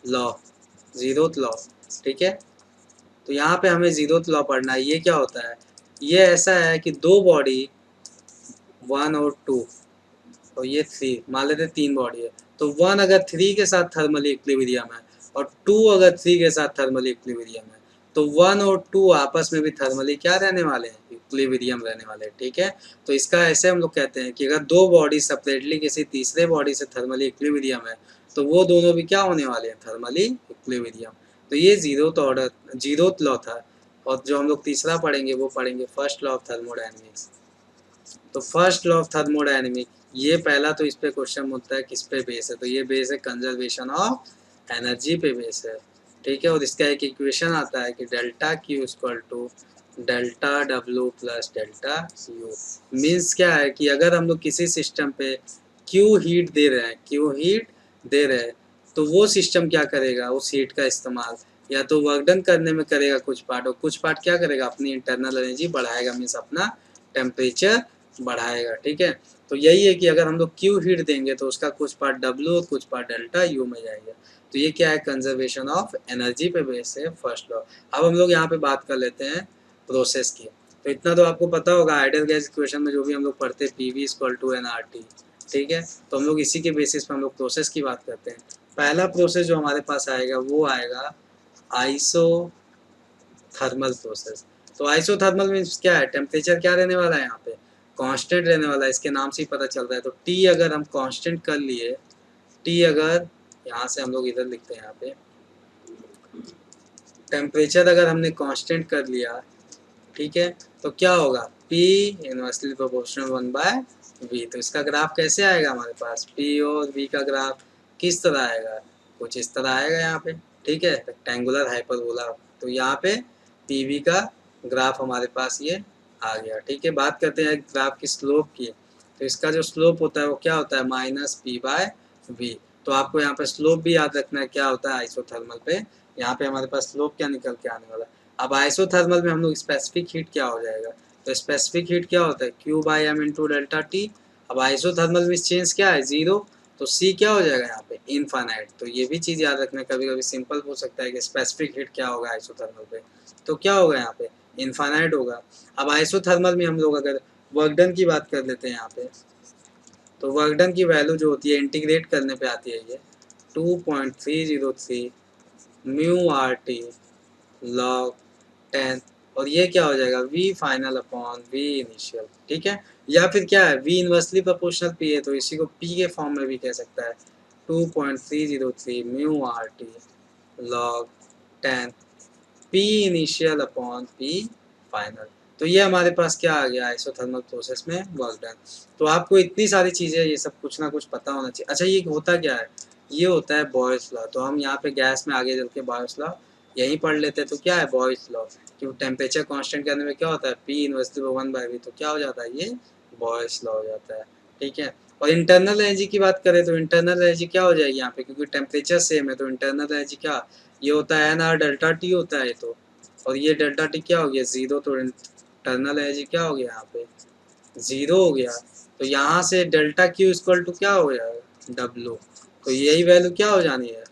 लॉ, जीरोथ लॉ, ठीक है। तो यहाँ पे हमें जीरोथ लॉ पढ़ना है। ये क्या होता है, ये ऐसा है कि दो बॉडी 1 और 2 और ये 3, मान लेते 3 बॉडी है, तो 1 अगर 3 के साथ थर्मली इक्विलिब्रियम है और 2 अगर 3 के साथ थर्मली इक्विलिब्रियम है, तो 1 और 2 आपस में भी थर्मली क्या रहने वाले हैं, इक्विलिब्रियम रहने वाले हैं, ठीक है। तो इसका ऐसे हम लोग कहते हैं कि अगर दो बॉडी सेपरेटली किसी तीसरे बॉडी से थर्मली इक्विलिब्रियम है तो वो दोनों भी क्या होने वाले हैं, थर्मली इक्विलिब्रियम। तो ये जीरोथ लॉ था। और जो हम लोग तीसरा पढ़ेंगे वो पढ़ेंगे फर्स्ट लॉ ऑफ थर्मोडायनेमिक्स। तो फर्स्ट लॉ ऑफ थर्मोडायनेमिक, ये पहला तो इस पे क्वेश्चन होता है किस पे बेस है, तो ये बेस है कंजर्वेशन ऑफ एनर्जी पे बेस है, ठीक है। और इसका एक इक्वेशन आता है कि delta Q equal to delta W plus delta U. Means क्या है कि अगर हम लोग किसी सिस्टम पे क्यू हीट दे रहे हैं, तो वो सिस्टम क्या करेगा, उस हीट का इस्तेमाल या तो वर्क डन करने में करेगा कुछ पार्ट, और कुछ पार्ट क्या करेगा, अपनी इंटरनल एनर्जी बढ़ाएगा, मीन्स अपना टेम्परेचर बढ़ाएगा, ठीक है। तो यही है कि अगर हम लोग क्यू हीट देंगे तो उसका कुछ पार्ट डब्ल्यू और कुछ पार्ट डेल्टा यू में जाएगा। तो ये क्या है, कंजर्वेशन ऑफ एनर्जी पे बेस है फर्स्ट लॉ। अब हम लोग यहाँ पे बात कर लेते हैं प्रोसेस की। तो इतना तो आपको पता होगा, आइडियल गैस इक्वेशन में जो भी हम लोग पढ़ते हैं P V equal to N R T, ठीक है। तो हम लोग इसी के बेसिस पे हम लोग प्रोसेस की बात करते हैं। पहला प्रोसेस जो हमारे पास आएगा वो आएगा आइसोथर्मल प्रोसेस। तो आइसोथर्मल मीन्स क्या है, टेम्परेचर क्या रहने वाला है, यहाँ पे कांस्टेंट रहने वाला है, इसके नाम से ही पता चल रहा है। तो टी अगर हम कांस्टेंट कर लिए, टी अगर यहाँ से हम लोग इधर लिखते हैं, यहाँ पे टेम्परेचर अगर हमने कांस्टेंट कर लिया, ठीक है, तो क्या होगा, P इनवर्सली प्रोपोर्शनल 1/V। तो इसका ग्राफ कैसे आएगा हमारे पास, P और V का ग्राफ किस तरह आएगा, कुछ इस तरह आएगा यहाँ पे, ठीक है, रेक्टेंगुलर हाइपरबोला। तो यहाँ पे PV का ग्राफ हमारे पास ये आ गया, ठीक है। बात करते हैं ग्राफ की स्लोप की। तो इसका जो स्लोप होता है वो क्या होता है, -P/V। तो आपको यहाँ पे स्लोप भी याद रखना है क्या होता है आइसोथर्मल पे, यहाँ पे हमारे पास स्लोप क्या निकल के आने वाला है। अब आइसोथर्मल में हम लोग स्पेसिफिक हीट क्या हो जाएगा, तो स्पेसिफिक हीट क्या होता है, Q/m इंटू डेल्टा टी। अब आइसोथर्मल में चेंज क्या है, जीरो, तो C क्या हो जाएगा यहाँ पे, इनफाइनाइट। तो ये भी चीज़ याद रखना, कभी कभी सिंपल हो सकता है कि स्पेसिफिक हीट क्या होगा आइसोथर्मल पे, तो क्या होगा यहाँ पे, इनफाइनाइट होगा। अब आइसोथर्मल में हम लोग अगर वर्क डन की बात कर लेते हैं यहाँ पे, तो वर्क डन की वैल्यू जो होती है इंटीग्रेट करने पे आती है ये 2.303 म्यू आर टी लॉग 10, और ये क्या हो जाएगा, V final upon V initial, ठीक है। या फिर क्या है, V इनवर्सली प्रोपोर्शनल P है, तो इसी को P के फॉर्म में भी कह सकता है, 2.303 mu R T log 10 P initial upon P final. तो ये हमारे पास क्या आ गया आइसोथर्मल प्रोसेस में वर्क डन। तो आपको इतनी सारी चीज़ें ये सब कुछ ना कुछ पता होना चाहिए। अच्छा, ये होता क्या है, ये होता है बॉयल्स लॉ। तो हम यहाँ पे गैस में आगे चल के बॉयल्स लॉ यहीं पढ़ लेते हैं। तो क्या है बॉयल्स लॉ, कि टेम्परेचर कांस्टेंट करने में क्या होता है, P इनवर्सली 1/V। तो क्या हो जाता है, ये बॉयल्स लॉ हो जाता है, ठीक है। और इंटरनल एनर्जी की बात करें तो इंटरनल एनर्जी क्या हो जाएगी यहाँ पे, क्योंकि टेम्परेचर सेम है तो इंटरनल एनर्जी क्या, ये होता है NR डेल्टा टी होता है। तो और ये डेल्टा टी क्या हो गया, जीरो। तो इंटरनल एनर्जी क्या हो गया यहाँ पे, जीरो हो गया। तो यहाँ से डेल्टा क्यू इक्वल टू क्या हो गया, डब्ल्यू। तो यही वैल्यू क्या हो जानी है,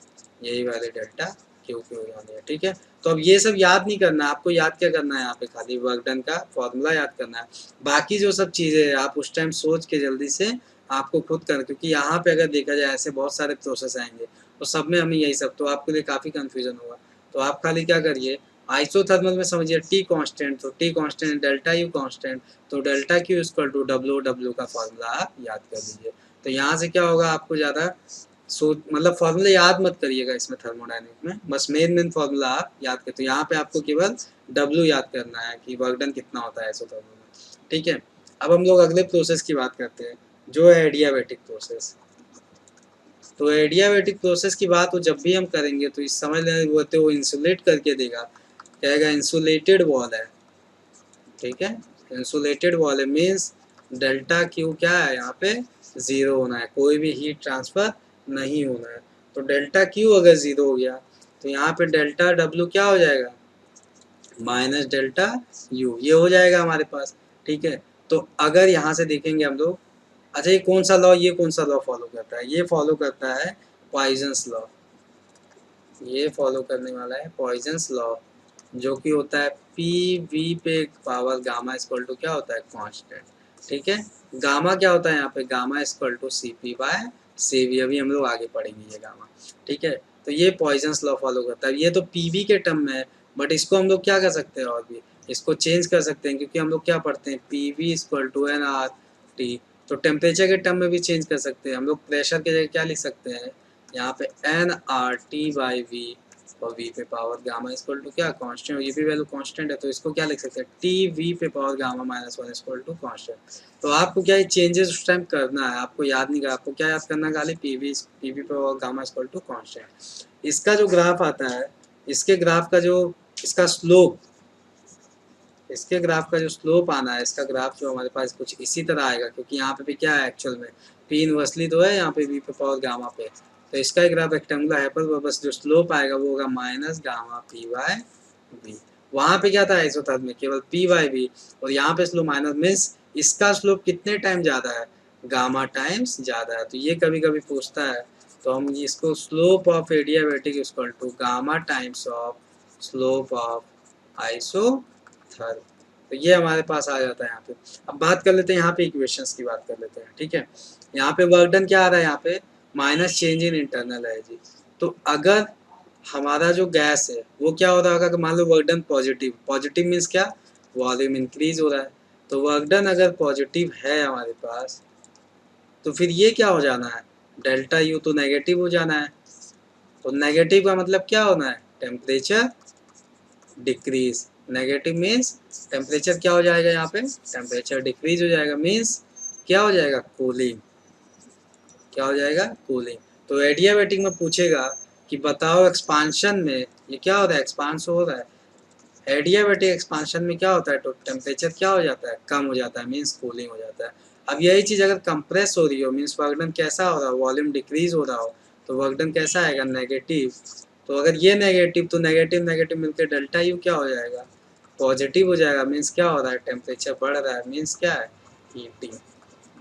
यही वैल्यू डेल्टा क्यू की हो जानी है, ठीक है। तो अब ये सब याद नहीं करना है आपको, याद क्या करना है यहाँ पे, खाली वर्क डन का फॉर्मूला याद करना है। बाकी जो सब चीज़ें है आप उस टाइम सोच के जल्दी से आपको खुद करना, क्योंकि यहाँ पे अगर देखा जाए ऐसे बहुत सारे प्रोसेस आएंगे तो सब में हमें यही सब, तो आपके लिए काफ़ी कन्फ्यूजन होगा। तो आप खाली क्या करिए, आइसोथर्मल में समझिए टी कांस्टेंट, तो T constant delta U constant, तो delta Q equal to W, W का फॉर्मूला आप याद कर लीजिए। तो यहाँ से क्या होगा, आपको ज़्यादा मतलब फॉर्मूला याद मत करिएगा इसमें थर्मोडायनेमिक में, बस मेन फॉर्मूला आप याद करते, तो यहाँ पे आपको केवल W याद करना है कि वर्क डन कितना होता है आइसोथर्मल में, ठीक है। अब हम लोग अगले प्रोसेस की बात करते हैं जो है एडियाबैटिक प्रोसेस। तो एडियाबैटिक प्रोसेस की बात वो जब भी हम करेंगे तो इस समझ लें वो इंसुलेट करके देगा, कहेगा इंसुलेटेड वॉल है, ठीक है। इंसुलेटेड वॉल है मीन्स डेल्टा क्यू क्या है यहाँ पे 0 होना है, कोई भी हीट ट्रांसफर नहीं होना है। तो डेल्टा क्यू अगर 0 हो गया तो यहाँ पे डेल्टा डब्ल्यू क्या हो जाएगा, माइनस डेल्टा यू, ये हो जाएगा हमारे पास, ठीक है। तो अगर यहाँ से देखेंगे हम लोग, अच्छा ये कौन सा लॉ, ये कौन सा लॉ फॉलो करता है, ये फॉलो करता है पॉइजन्स लॉ, ये फॉलो करने वाला है पॉइजन्स लॉ, जो कि होता है पी वी पे पावर गामा इक्वल टू क्या होता है कांस्टेंट, ठीक है। गामा क्या होता है यहाँ पे, gamma equal to C P by C V, अभी हम लोग आगे पढ़ेंगे ये गामा, ठीक है। तो ये पॉइजन्स लॉ फॉलो करता है, ये तो पी वी के टर्म में है, बट इसको हम लोग क्या कर सकते हैं और भी इसको चेंज कर सकते हैं, क्योंकि हम लोग क्या पढ़ते हैं P V equal to N R T, तो टेम्परेचर के टर्म में भी चेंज कर सकते हैं हम लोग, प्रेशर के जगह क्या लिख सकते हैं यहाँ पे N R T by V, और v पे पावर गामा इक्वल टू क्या कांस्टेंट, ये भी वैल्यू कांस्टेंट है तो इसको क्या लिख सकते हैं टी वी पे power gamma minus 1 equal to constant. तो आपको क्या ये चेंजेस उस टाइम करना है, आपको याद नहीं करना, आपको क्या याद करना है खाली पी वी पे power gamma equal to constant. इसका जो ग्राफ आता है, इसके ग्राफ का जो इसका स्लोप, इसके ग्राफ का जो स्लोप आना है, इसका ग्राफ जो हमारे पास कुछ इसी तरह आएगा, क्योंकि यहाँ पे भी क्या है एक्चुअल में पी इनवर्सली तो है यहाँ पे वी पे पावर गामा पे, तो इसका ग्राफ रेक्टेंगुलर है पर बस जो स्लोप आएगा वो होगा minus gamma P by V. वहाँ पे क्या था आइसोथर्मल में केवल पी बाय वी, और यहाँ पे स्लोप माइनस मीन्स इसका स्लोप कितने टाइम ज़्यादा है, गामा टाइम्स ज़्यादा है, तो ये कभी कभी पूछता है, तो हम इसको slope of adiabatic equal to gamma times of slope of isothermal, तो ये हमारे पास आ जाता है यहाँ पे। अब बात कर लेते हैं यहाँ पे इक्वेशंस की बात कर लेते हैं, ठीक है। यहाँ पे वर्क डन क्या आ रहा है, यहाँ पे माइनस चेंज इन इंटरनल है जी। तो अगर हमारा जो गैस है वो क्या हो रहा होगा कि मान लो work done positive, positive means क्या, वॉल्यूम इंक्रीज हो रहा है, तो वर्क डन अगर पॉजिटिव है हमारे पास तो फिर ये क्या हो जाना है, डेल्टा यू तो नेगेटिव हो जाना है, तो नेगेटिव का मतलब क्या होना है, temperature decrease, negative means temperature क्या हो जाएगा यहाँ पे, टेम्परेचर डिक्रीज हो जाएगा, मीन्स क्या हो जाएगा कूलिंग, क्या हो जाएगा कूलिंग। तो एडियाबैटिक में पूछेगा कि बताओ एक्सपांशन में ये क्या हो रहा है, एक्सपांस हो रहा है, एडियाबैटिक एक्सपांशन में क्या होता है तो टेम्परेचर क्या हो जाता है, कम हो जाता है, मीन्स कूलिंग हो जाता है। अब यही चीज़ अगर कंप्रेस हो रही हो मीन्स वर्क डन कैसा हो रहा हो, वॉल्यूम डिक्रीज हो रहा हो, तो वर्क डन कैसा आएगा नेगेटिव। तो अगर ये नेगेटिव तो नेगेटिव नेगेटिव मिलकर डेल्टा यू क्या हो जाएगा, पॉजिटिव हो जाएगा, मीन्स क्या हो रहा है टेम्परेचर बढ़ रहा है, मीन्स क्या है हीटिंग।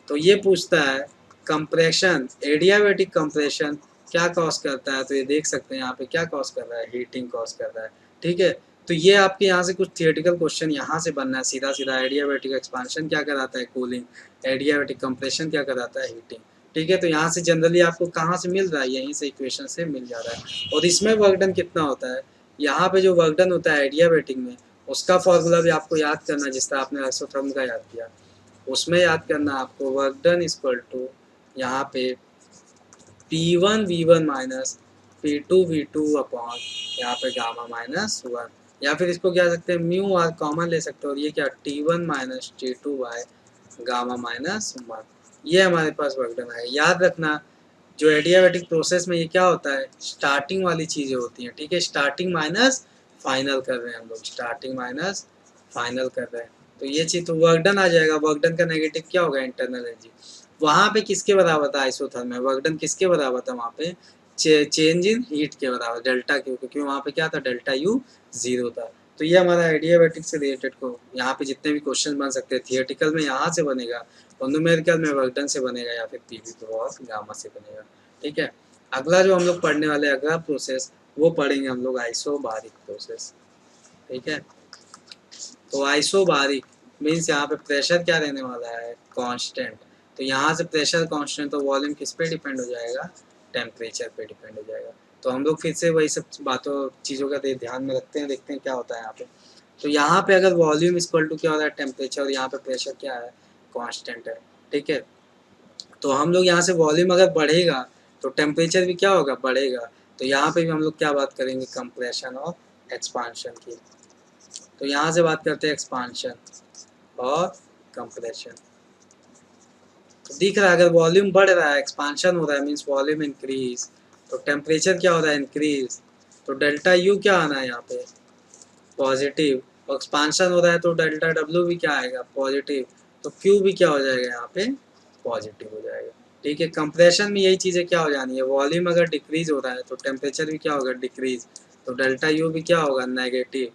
तो ये पूछता है कंप्रेशन, एडियाबैटिक कंप्रेशन क्या कॉज करता है, तो ये देख सकते हैं यहाँ पे क्या कॉज कर रहा है, हीटिंग कॉज कर रहा है, ठीक है। तो ये आपके यहाँ से कुछ थियोरेटिकल क्वेश्चन यहाँ से बनना है सीधा सीधा, एडियाबैटिक एक्सपांशन क्या कराता है कूलिंग, एडियाबैटिक कंप्रेशन क्या कराता है हीटिंग, ठीक है। तो यहाँ से जनरली आपको कहाँ से मिल रहा है, यहीं से इक्वेशन से मिल जा रहा है। और इसमें वर्क डन कितना होता है, यहाँ पे जो वर्क डन होता है एडियाबैटिक में उसका फॉर्मूला भी आपको याद करना है, जिस तरह आपने आइसोथर्मल का याद किया उसमें याद करना आपको वर्क डन इक्वल टू यहाँ पे P1 V1 minus P2 V2 upon यहाँ पे गामा माइनस 1, या फिर इसको क्या सकते हैं म्यू आर कॉमन ले सकते हो, और ये क्या T1 minus T2 by gamma minus 1, ये हमारे पास वर्क डन है। याद रखना जो एडियाबैटिक प्रोसेस में ये क्या होता है स्टार्टिंग वाली चीज़ें होती हैं, ठीक है, स्टार्टिंग माइनस फाइनल कर रहे हैं हम लोग, स्टार्टिंग माइनस फाइनल कर रहे हैं, तो ये चीज़ तो वर्क डन आ जाएगा, वर्क डन का नेगेटिव क्या होगा इंटरनल एनर्जी, वहाँ पे किसके बराबर था आइसोथर्मल में, वर्क डन किसके बराबर था वहाँ पे चेंज इन हीट के बराबर डेल्टा क्यू, क्योंकि वहाँ पे क्या था डेल्टा यू 0 था। तो ये हमारा एडियाबैटिक से रिलेटेड को यहाँ पे जितने भी क्वेश्चन बन सकते हैं थियोरेटिकल में यहाँ से बनेगा, और न्यूमेरिकल में वर्क डन से बनेगा या फिर पीवी पे और गामा से बनेगा, ठीक है। अगला जो हम लोग पढ़ने वाले अगला प्रोसेस वो पढ़ेंगे हम लोग आइसोबारिक प्रोसेस, ठीक है। तो आइसोबारिक मीन्स यहाँ पे प्रेशर क्या रहने वाला है कांस्टेंट, तो यहाँ से प्रेशर कांस्टेंट तो वॉल्यूम किस पे डिपेंड हो जाएगा, टेम्परेचर पे डिपेंड हो जाएगा। तो हम लोग फिर से वही सब बातों चीज़ों का ध्यान में रखते हैं, देखते हैं क्या होता है यहाँ पे। तो यहाँ पे अगर वॉल्यूम इक्वल टू क्या होता है टेम्परेचर, और यहाँ पे प्रेशर क्या है कांस्टेंट है, ठीक है। तो हम लोग यहाँ से वॉल्यूम अगर बढ़ेगा तो टेम्परेचर भी क्या होगा, बढ़ेगा। तो यहाँ पे भी हम लोग क्या बात करेंगे, कंप्रेशन और एक्सपांशन की। तो यहाँ से बात करते हैं एक्सपांशन और कंप्रेशन। तो दिख रहा है अगर वॉल्यूम बढ़ रहा है, एक्सपांशन हो रहा है, मीन्स वॉल्यूम इंक्रीज, तो टेम्परेचर क्या हो रहा है, इंक्रीज। तो डेल्टा यू क्या आना है यहाँ पे, पॉजिटिव। और एक्सपांशन हो रहा है तो डेल्टा डब्ल्यू भी क्या आएगा, पॉजिटिव। तो क्यू भी क्या हो जाएगा यहाँ पे, पॉजिटिव हो जाएगा। ठीक है, कंप्रेशन में यही चीज़ें क्या हो जानी है, वॉल्यूम अगर डिक्रीज हो रहा है तो टेम्परेचर भी क्या होगा, डिक्रीज। तो डेल्टा यू भी क्या होगा, नेगेटिव।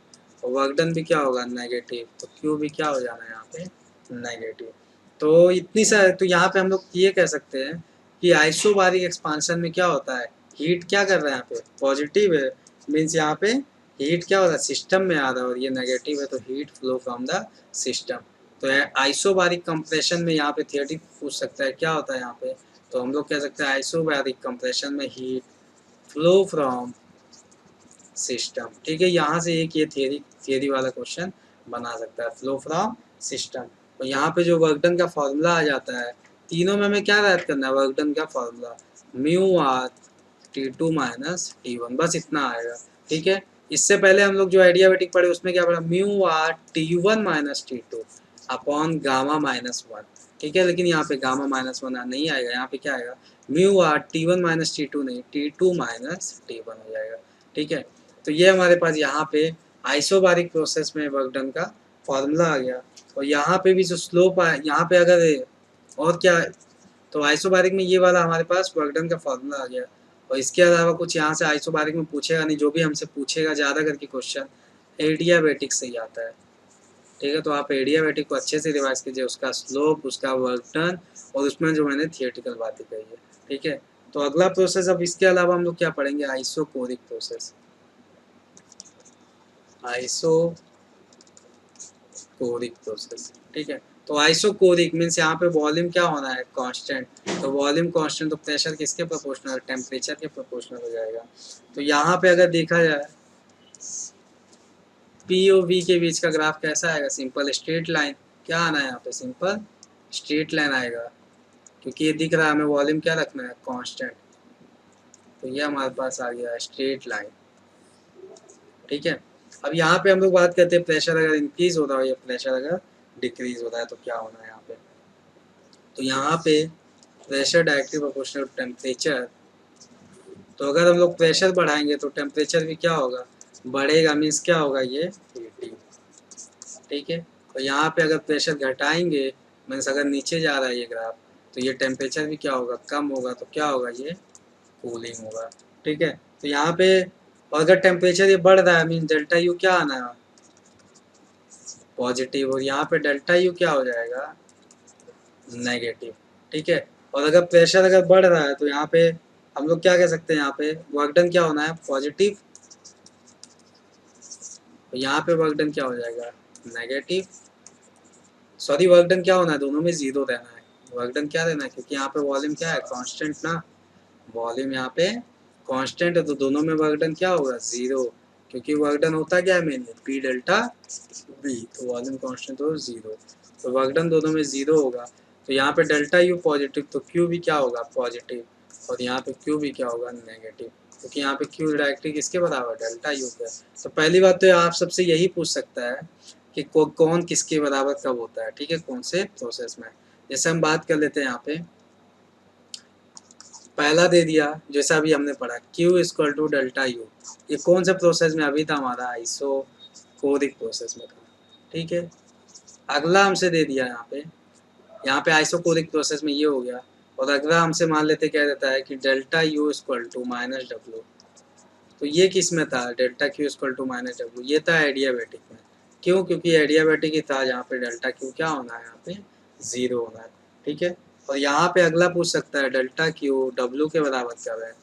और वर्क डन भी क्या होगा, नेगेटिव। तो क्यू भी क्या हो जाना है यहाँ पे, नेगेटिव। तो इतनी सारी, तो यहाँ पे हम लोग ये कह सकते हैं कि आइसोबारिक एक्सपांशन में क्या होता है, हीट क्या कर रहा है यहाँ पे, पॉजिटिव है। मीन्स यहाँ पे हीट क्या हो रहा है, सिस्टम में आ रहा है, और ये नेगेटिव है तो heat flow from the system. तो आइसोबारिक कंप्रेशन में यहाँ पे थियोरी पूछ सकता है क्या होता है यहाँ पे, तो हम लोग कह सकते हैं आइसोबारिक कंप्रेशन में हीट फ्लो फ्रॉम सिस्टम। ठीक है, यहाँ से एक ये थियरी वाला क्वेश्चन बना सकता है, फ्लो फ्रॉम सिस्टम। तो यहाँ पे जो वर्क डन का फॉर्मूला आ जाता है, तीनों में हमें क्या याद करना है, वर्क डन का formula mu R T2 minus T1, बस इतना आएगा। ठीक है, इससे पहले हम लोग जो एडियाबेटिक पढ़े उसमें क्या पढ़ा, mu R T1 minus T2 upon gamma minus 1। ठीक है, लेकिन यहाँ पे गामा माइनस 1 नहीं आएगा, यहाँ पे क्या आएगा, mu R T1 minus T2 नहीं, T2 माइनस T1 हो जाएगा। ठीक है, तो ये हमारे पास यहाँ पे आइसोबारिक प्रोसेस में वर्क डन का फॉर्मूला आ गया। और यहाँ पे भी जो स्लोप है, यहाँ पे अगर और क्या, तो आइसोबारिक में ये वाला हमारे पास वर्क डन का फॉर्मूला आ गया। और इसके अलावा कुछ यहाँ से आइसोबारिक में पूछेगा नहीं, जो भी हमसे पूछेगा ज़्यादा करके क्वेश्चन एडियाबेटिक से ही आता है। ठीक है, तो आप एडियाबेटिक को अच्छे से रिवाइज कीजिए, उसका स्लोप, उसका वर्क डन, और उसमें जो मैंने थियोरेटिकल बातें कही है। ठीक है, तो अगला प्रोसेस, अब इसके अलावा हम लोग क्या पढ़ेंगे, आइसोकोरिक प्रोसेस। Isochoric process. ठीक है, तो आइसोकोरिक मीन्स यहाँ पे वॉल्यूम क्या होना है, कांस्टेंट। तो वॉल्यूम कांस्टेंट, तो प्रेशर किसके प्रोपोर्शनल, टेम्परेचर के प्रोपोर्शनल हो जाएगा। तो यहाँ पे अगर देखा जाए पी और वी के बीच का ग्राफ कैसा आएगा, सिंपल स्ट्रेट लाइन। क्या आना है यहाँ पे, सिंपल स्ट्रेट लाइन आएगा, क्योंकि ये दिख रहा है हमें वॉल्यूम क्या रखना है, कांस्टेंट। तो ये हमारे पास आ गया स्ट्रेट लाइन। ठीक है, अब यहाँ पे हम लोग बात करते हैं प्रेशर अगर इंक्रीज हो रहा है या प्रेशर अगर डिक्रीज हो रहा है तो क्या होना है यहाँ पे। तो यहाँ पे pressure directly proportional to temperature. तो अगर हम लोग प्रेशर बढ़ाएंगे तो टेम्परेचर भी क्या होगा, बढ़ेगा, मीन्स क्या होगा, ये हीटिंग। ठीक है, तो यहाँ पे अगर प्रेशर घटाएंगे, मीन्स अगर नीचे जा रहा है ये ग्राफ, तो ये टेम्परेचर भी क्या होगा, कम होगा, तो क्या होगा, ये कूलिंग होगा। ठीक है, तो यहाँ पे अगर टेम्परेचर ये बढ़ रहा है, मीन्स डेल्टा यू क्या आना है, पॉजिटिव। और यहाँ पे डेल्टा यू क्या हो जाएगा, नेगेटिव। ठीक है, और अगर प्रेशर अगर बढ़ रहा है तो यहाँ पे हम लोग क्या कह सकते हैं, यहाँ पे वर्क डन क्या होना है, पॉजिटिव। तो यहाँ पे वर्क डन क्या हो जाएगा, नेगेटिव। सॉरी, वर्क डन क्या होना है, दोनों में जीरो रहना है। वर्क डन क्या रहना है, क्योंकि यहाँ पे वॉल्यूम क्या है, कांस्टेंट ना, वॉल्यूम यहाँ पे कांस्टेंट है, तो दोनों में वर्क डन क्या होगा, जीरो। क्योंकि वर्क डन होता क्या है, मेनली पी डेल्टा बी, तो वॉल्यूम कांस्टेंट हो जीरो, तो वर्क डन दोनों में जीरो होगा। तो यहाँ पे डेल्टा यू पॉजिटिव, तो क्यू भी क्या होगा, पॉजिटिव। और यहाँ पे क्यू भी क्या होगा, नेगेटिव, क्योंकि यहाँ पे क्यू डायरेक्टली किसके बराबर, डेल्टा यू के। तो पहली बात तो आप सबसे यही पूछ सकता है कि कौन किसके बराबर कब होता है। ठीक है, कौन से प्रोसेस में। जैसे हम बात कर लेते हैं यहाँ पे, पहला दे दिया जैसा अभी हमने पढ़ा, Q equal to delta U, ये कौन से प्रोसेस में अभी था, हमारा आइसोकोरिक प्रोसेस में था। ठीक है, अगला हमसे दे दिया यहाँ पे आइसोकोरिक प्रोसेस में ये हो गया। और अगला हमसे मान लेते क्या देता है कि delta U equal to minus W. तो ये किस में था, delta Q equal to minus W, ये था एडियाबेटिक में। क्यों, क्योंकि एडियाबेटिक ही था, जहाँ पे डेल्टा क्यू क्या होना है, यहाँ पे जीरो होना है। ठीक है, और यहाँ पे अगला पूछ सकता है डेल्टा क्यू डब्ल्यू के बराबर क्या है।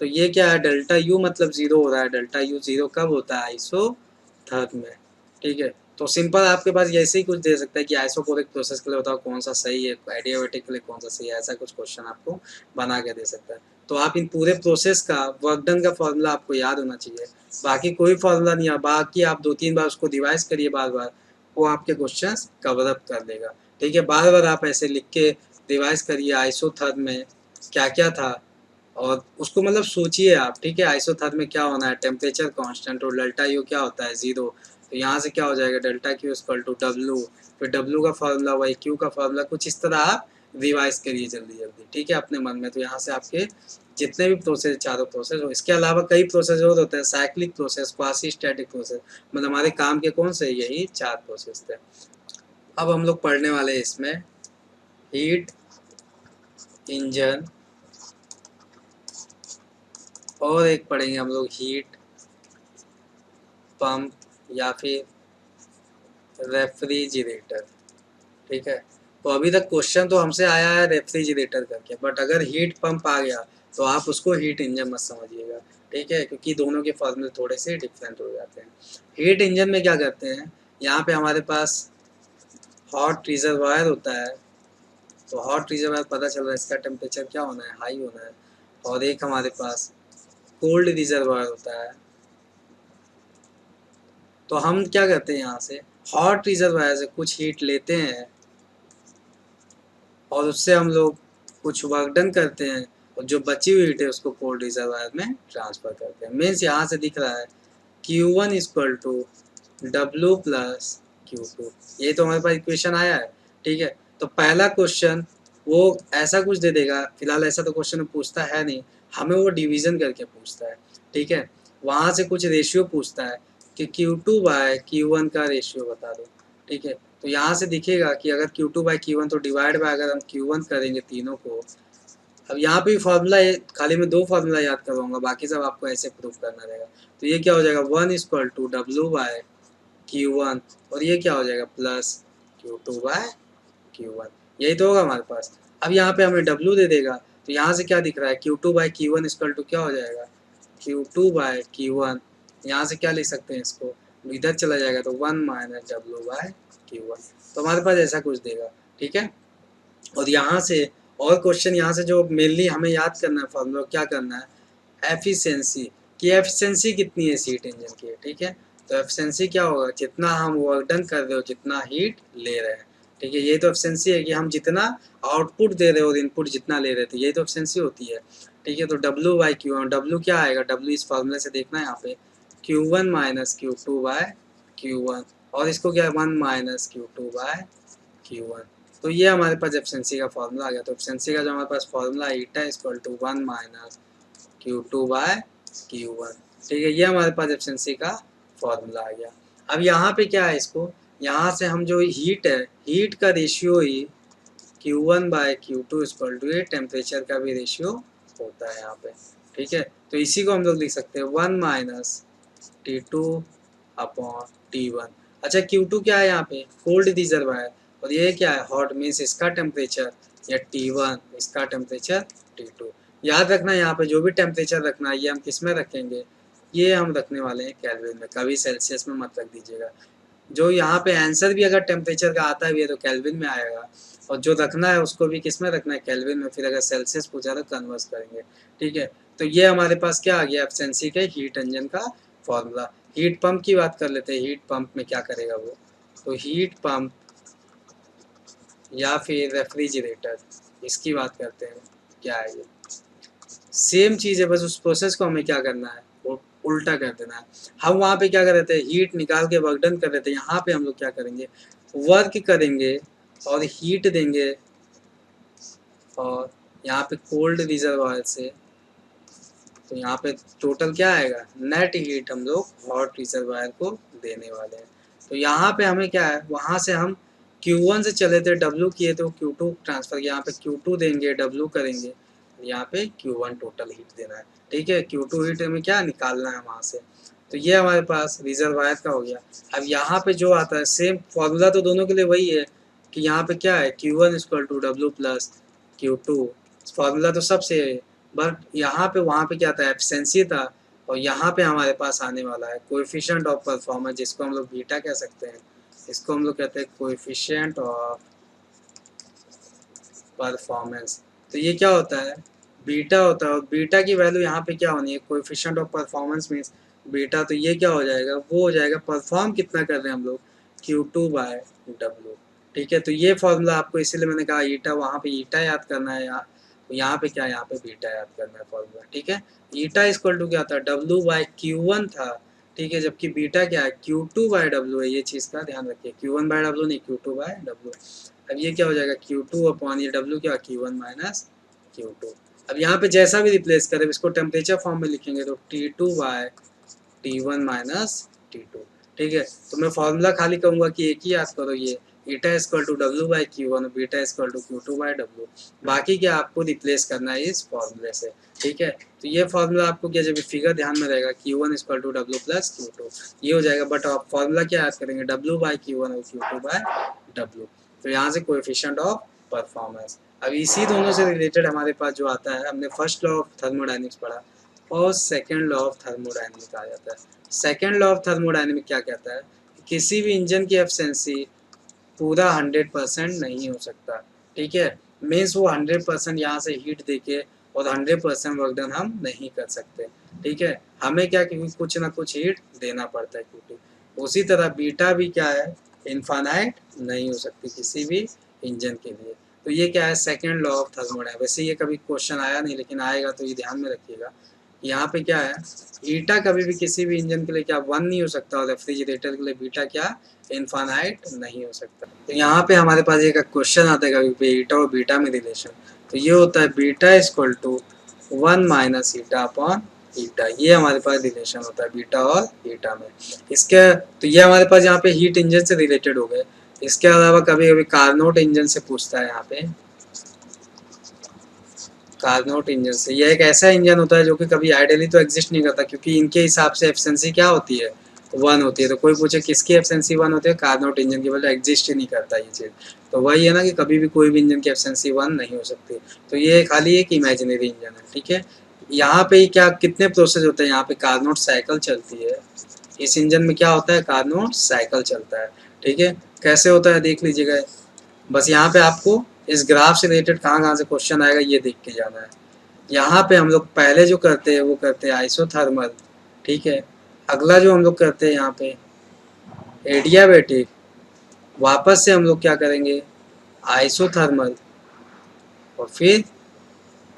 तो ये क्या है, डेल्टा यू मतलब जीरो हो रहा है, डेल्टा यू जीरो कब होता है, आइसोथर्म में। ठीक है, तो सिंपल आपके पास ऐसे ही कुछ दे सकता है कि आइसोकोरिक प्रोसेस के लिए बताओ कौन सा सही है, एडियाबेटिक के लिए कौन सा सही है, ऐसा कुछ क्वेश्चन आपको बना के दे सकता है। तो आप इन पूरे प्रोसेस का वर्क डन का फॉर्मूला आपको याद होना चाहिए, बाकी कोई फॉर्मूला नहीं है, बाकी आप 2-3 बार उसको रिवाइज करिए बार बार, वो आपके क्वेश्चंस कवर अप कर देगा। ठीक है, बार बार आप ऐसे लिख के रिवाइज करिए आइसोथर्म में क्या क्या था, और उसको मतलब सोचिए आप, ठीक है। आइसोथर्मिक क्या होना है, टेम्परेचर कांस्टेंट, और डेल्टा यू क्या होता है, 0। तो यहाँ से क्या हो जाएगा, delta Q equal to W, फिर डब्लू का फार्मूला वही, क्यू का फार्मूला, कुछ इस तरह आप रिवाइज करिए जल्दी जल्दी, ठीक है, अपने मन में। तो यहाँ से आपके जितने भी प्रोसेस, चारों प्रोसेस हो, इसके अलावा कई प्रोसेस और होते हैं, cyclic process, quasi static process, मतलब हमारे काम के कौन से, यही 4 प्रोसेस थे। अब हम लोग पढ़ने वाले हैं इसमें हीट इंजन, और एक पढ़ेंगे हम लोग हीट पंप या फिर रेफ्रिजरेटर, ठीक है। तो अभी तक क्वेश्चन तो हमसे आया है रेफ्रिजरेटर करके, बट अगर हीट पंप आ गया तो आप उसको हीट इंजन मत समझिएगा, ठीक है, क्योंकि दोनों के फॉर्मूले थोड़े से डिफरेंट हो जाते हैं। हीट इंजन में क्या करते हैं, यहाँ पे हमारे पास हॉट रिजर्वायर होता है, तो हॉट रिजर्वायर पता चल रहा है इसका टेम्परेचर क्या होना है, हाई होना है। और एक हमारे पास कोल्ड रिजर्वायर होता है। तो हम क्या करते हैं, यहाँ से हॉट रिजर्वायर से कुछ हीट लेते हैं और उससे हम लोग कुछ वर्क डन करते हैं, और जो बची हुई हीट है उसको कोल्ड रिजर्वायर में ट्रांसफ़र करते हैं। मीन्स यहाँ से दिख रहा है Q1 equal to W plus Q2, ये तो हमारे पास इक्वेशन आया है, ठीक है। तो पहला क्वेश्चन वो ऐसा कुछ दे देगा, फिलहाल ऐसा तो क्वेश्चन में पूछता है नहीं, हमें वो डिवीज़न करके पूछता है, ठीक है। वहाँ से कुछ रेशियो पूछता है कि Q2 बाय Q1 का रेशियो बता दो, ठीक है। तो यहाँ से दिखेगा कि अगर Q2 बाई Q1, तो डिवाइड बाय अगर हम Q1 करेंगे तीनों को। अब यहाँ पे फार्मूला है, खाली मैं 2 फार्मूला याद करवाऊंगा, बाकी सब आपको ऐसे प्रूव करना रहेगा। तो ये क्या हो जाएगा, 1 equal to W bye Q1, और ये क्या हो जाएगा प्लस Q2 बाय Q1, यही तो होगा हमारे पास। अब यहाँ पे हमें W दे देगा, तो यहाँ से क्या दिख रहा है, Q2 by Q1 equal to क्या हो जाएगा, Q2 बाय Q1। यहाँ से क्या लिख सकते हैं इसको, इधर चला जाएगा तो 1 माइनस डब्ल्यू बाय Q1, तो हमारे पास ऐसा कुछ देगा, ठीक है। और यहाँ से और क्वेश्चन, यहाँ से जो मेनली हमें याद करना है फॉर्मूला, क्या करना है, एफिशिएंसी की, एफिशिएंसी कितनी है हीट इंजन की, ठीक है। तो एफिशिएंसी क्या होगा, जितना हम वर्क डन कर रहे हो, जितना हीट ले रहे हैं, ठीक है। ये तो एफिशिएंसी है कि हम जितना आउटपुट दे रहे हो और इनपुट जितना ले रहे थे, यही तो एफिशिएंसी होती है, ठीक है। तो डब्ल्यू बाई क्यू, डब्ल्यू क्या आएगा, डब्ल्यू इस फॉर्मूले से देखना है यहाँ पे, Q1 minus Q2 by Q1, और इसको क्या है 1 माइनस Q2 बाय Q1। तो ये हमारे पास एफिशिएंसी का फार्मूला आ गया। तो एफिशिएंसी का जो हमारे पास फार्मूला है, eta equal to 1 minus Q2 by Q1, ठीक है। ये हमारे पास एफिशिएंसी का फार्मूला आ गया। अब यहाँ पे क्या है, इसको यहाँ से हम जो हीट है, हीट का रेशियो ही Q1 by Q2 equal to, ये टेम्परेचर का भी रेशियो होता है यहाँ पे, ठीक है। तो इसी को हम लोग लिख सकते हैं 1 माइनस T2 अपॉन T1। अच्छा, Q2 क्या है यहाँ पे, कोल्ड रिजर्वायर, और ये क्या है, हॉट, मीन्स इसका टेम्परेचर, या T1 इसका टेम्परेचर T2। याद रखना यहाँ पे जो भी टेम्परेचर रखना है, ये हम किस में रखेंगे, ये हम रखने वाले हैं केल्विन में, कभी सेल्सियस में मत रख दीजिएगा। जो यहाँ पे आंसर भी अगर टेम्परेचर का आता भी है तो केल्विन में आएगा, और जो रखना है उसको भी किस में रखना है, केल्विन में, फिर अगर सेल्सियस पूछा तो कन्वर्ट करेंगे, ठीक है। तो ये हमारे पास क्या आ गया, एफिशिएंसी के हीट इंजन का फॉर्मूला। हीट पंप की बात कर लेते हैं, हीट पंप में क्या करेगा वो, तो हीट पंप या फिर रेफ्रिजरेटर, इसकी बात करते हैं, क्या है ये, सेम चीज़ है, बस उस प्रोसेस को हमें क्या करना है, वो उल्टा कर देना है। हम वहाँ पे क्या कर रहे थे, हीट निकाल के वर्क डन कर रहे थे, यहाँ पे हम लोग क्या करेंगे, वर्क करेंगे और हीट देंगे, और यहाँ पे कोल्ड रिजर्वायर से, तो यहाँ पे टोटल क्या आएगा, नेट हीट हम लोग हॉट रिजर्वायर को देने वाले हैं। तो यहाँ पे हमें क्या है, वहाँ से हम Q1 से चले थे, W किए तो Q2 ट्रांसफर, यहाँ पे Q2 देंगे, W करेंगे, यहाँ पे Q1 टोटल हीट देना है, ठीक है। Q2 हीट हमें क्या निकालना है वहाँ से, तो ये हमारे पास रिजर्वायर का हो गया। अब यहाँ पे जो आता है, सेम फॉर्मूला तो दोनों के लिए वही है, कि यहाँ पे क्या है, Q1 equal to W plus Q2, formula तो सबसे है, बट यहाँ पे वहाँ पे क्या था, एफिशिएंसी था, और यहाँ पे हमारे पास आने वाला है कोएफिशिएंट ऑफ परफॉर्मेंस, जिसको हम लोग बीटा कह सकते हैं, इसको हम लोग कहते हैं कोएफिशिएंट ऑफ परफॉर्मेंस। तो ये क्या होता है, बीटा होता है, और बीटा की वैल्यू यहाँ पे क्या होनी है, coefficient of performance means beta, तो ये क्या हो जाएगा, वो हो जाएगा परफॉर्म कितना कर रहे हैं हम लोग, Q2 बाय W, ठीक है। तो ये फॉर्मूला आपको, इसीलिए मैंने कहा ईटा, वहाँ पे ईटा याद करना है, यहाँ तो यहाँ पे क्या, यहाँ पे बीटा याद करना है फॉर्मूला, ठीक है। ईटा इक्वल टू क्या था, W/Q1 था, ठीक है, जबकि बीटा क्या है, Q2/W है। ये चीज़ का ध्यान रखिए, Q1/W नहीं, Q2/W। अब ये क्या हो जाएगा, Q2 अपॉन ये W क्या, Q1 माइनस Q2। अब यहाँ पे जैसा भी रिप्लेस करें, इसको टेम्परेचर फॉर्म में लिखेंगे तो T2/T1 माइनस T2, ठीक है। तो मैं फॉर्मूला खाली कहूँगा कि एक ही याद करो, ये ईटा इक्वल टू W/Q1 और बीटा इक्वल टू Q2/W। बाकी क्या आपको रिप्लेस करना है इस फॉर्मूले से, ठीक है। तो ये फॉर्मूला आपको क्या, जब फिगर ध्यान में रहेगा, Q1 equal to W plus Q2 ये हो जाएगा। बट आप फॉर्मूला क्या याद करेंगे, W/Q1 और Q2/W। तो यहाँ से कोएफिशिएंट ऑफ परफॉर्मेंस। अब इसी दोनों से रिलेटेड हमारे पास जो आता है, हमने फर्स्ट लॉ ऑफ थर्मोडायनेमिक्स पढ़ा और सेकेंड लॉ ऑफ थर्मोडायनेमिक्स आ जाता है। सेकेंड लॉ ऑफ थर्मोडायनेमिक्स क्या कहता है, किसी भी इंजन की एफिशिएंसी पूरा 100% नहीं हो सकता, ठीक है। मीन्स वो 100% यहाँ से हीट देके और 100% वर्क डन हम नहीं कर सकते, ठीक है। हमें क्या, क्योंकि कुछ ना कुछ हीट देना पड़ता है, क्योंकि उसी तरह बीटा भी क्या है, इनफाइनाइट नहीं हो सकती किसी भी इंजन के लिए। तो ये क्या है, सेकेंड लॉ ऑफ थर्मोडायनेमिक्स। वैसे ये कभी क्वेश्चन आया नहीं, लेकिन आएगा तो ये ध्यान में रखिएगा। यहाँ पे क्या है, ईटा कभी भी किसी भी इंजन के लिए क्या 1 नहीं हो सकता, और रेफ्रिजरेटर के लिए बीटा क्या इनफाइनाइट नहीं हो सकता। तो यहाँ पे हमारे पास एक क्वेश्चन आता है कभी ईटा और बीटा में रिलेशन। तो ये होता है beta equal to 1 minus eta upon eta. ये हमारे पास रिलेशन होता है बीटा और ईटा में। इसके तो ये हमारे पास यहाँ पे हीट इंजन से रिलेटेड हो गए। इसके अलावा कभी कभी कार्नोट इंजन से पूछता है, यहाँ पे कार्नोट इंजन से। यह एक ऐसा इंजन होता है जो कि कभी आइडियली तो एग्जिस्ट नहीं करता, क्योंकि इनके हिसाब से एफिशिएंसी क्या होती है, 1 होती है। तो कोई पूछे किसकी एफिशिएंसी 1 होती है, कार्नोट इंजन की, वजह एग्जिस्ट ही नहीं करता ये चीज़। तो वही है ना कि कभी भी कोई भी इंजन की एफिशिएंसी 1 नहीं हो सकती। तो ये खाली एक इमेजिनरी इंजन है, ठीक है। यहाँ पे क्या कितने प्रोसेस होते हैं, यहाँ पे कार्नोट साइकिल चलती है। इस इंजन में क्या होता है, कार्नोट साइकिल चलता है, ठीक है। कैसे होता है देख लीजिएगा। बस यहाँ पे आपको इस ग्राफ से रिलेटेड कहाँ कहाँ से क्वेश्चन आएगा ये देख के जाना है। यहाँ पे हम लोग पहले जो करते हैं वो करते हैं आइसोथर्मल, ठीक है। अगला जो हम लोग करते हैं यहाँ पे एडियाबैटिक, वापस से हम लोग क्या करेंगे, आइसोथर्मल और फिर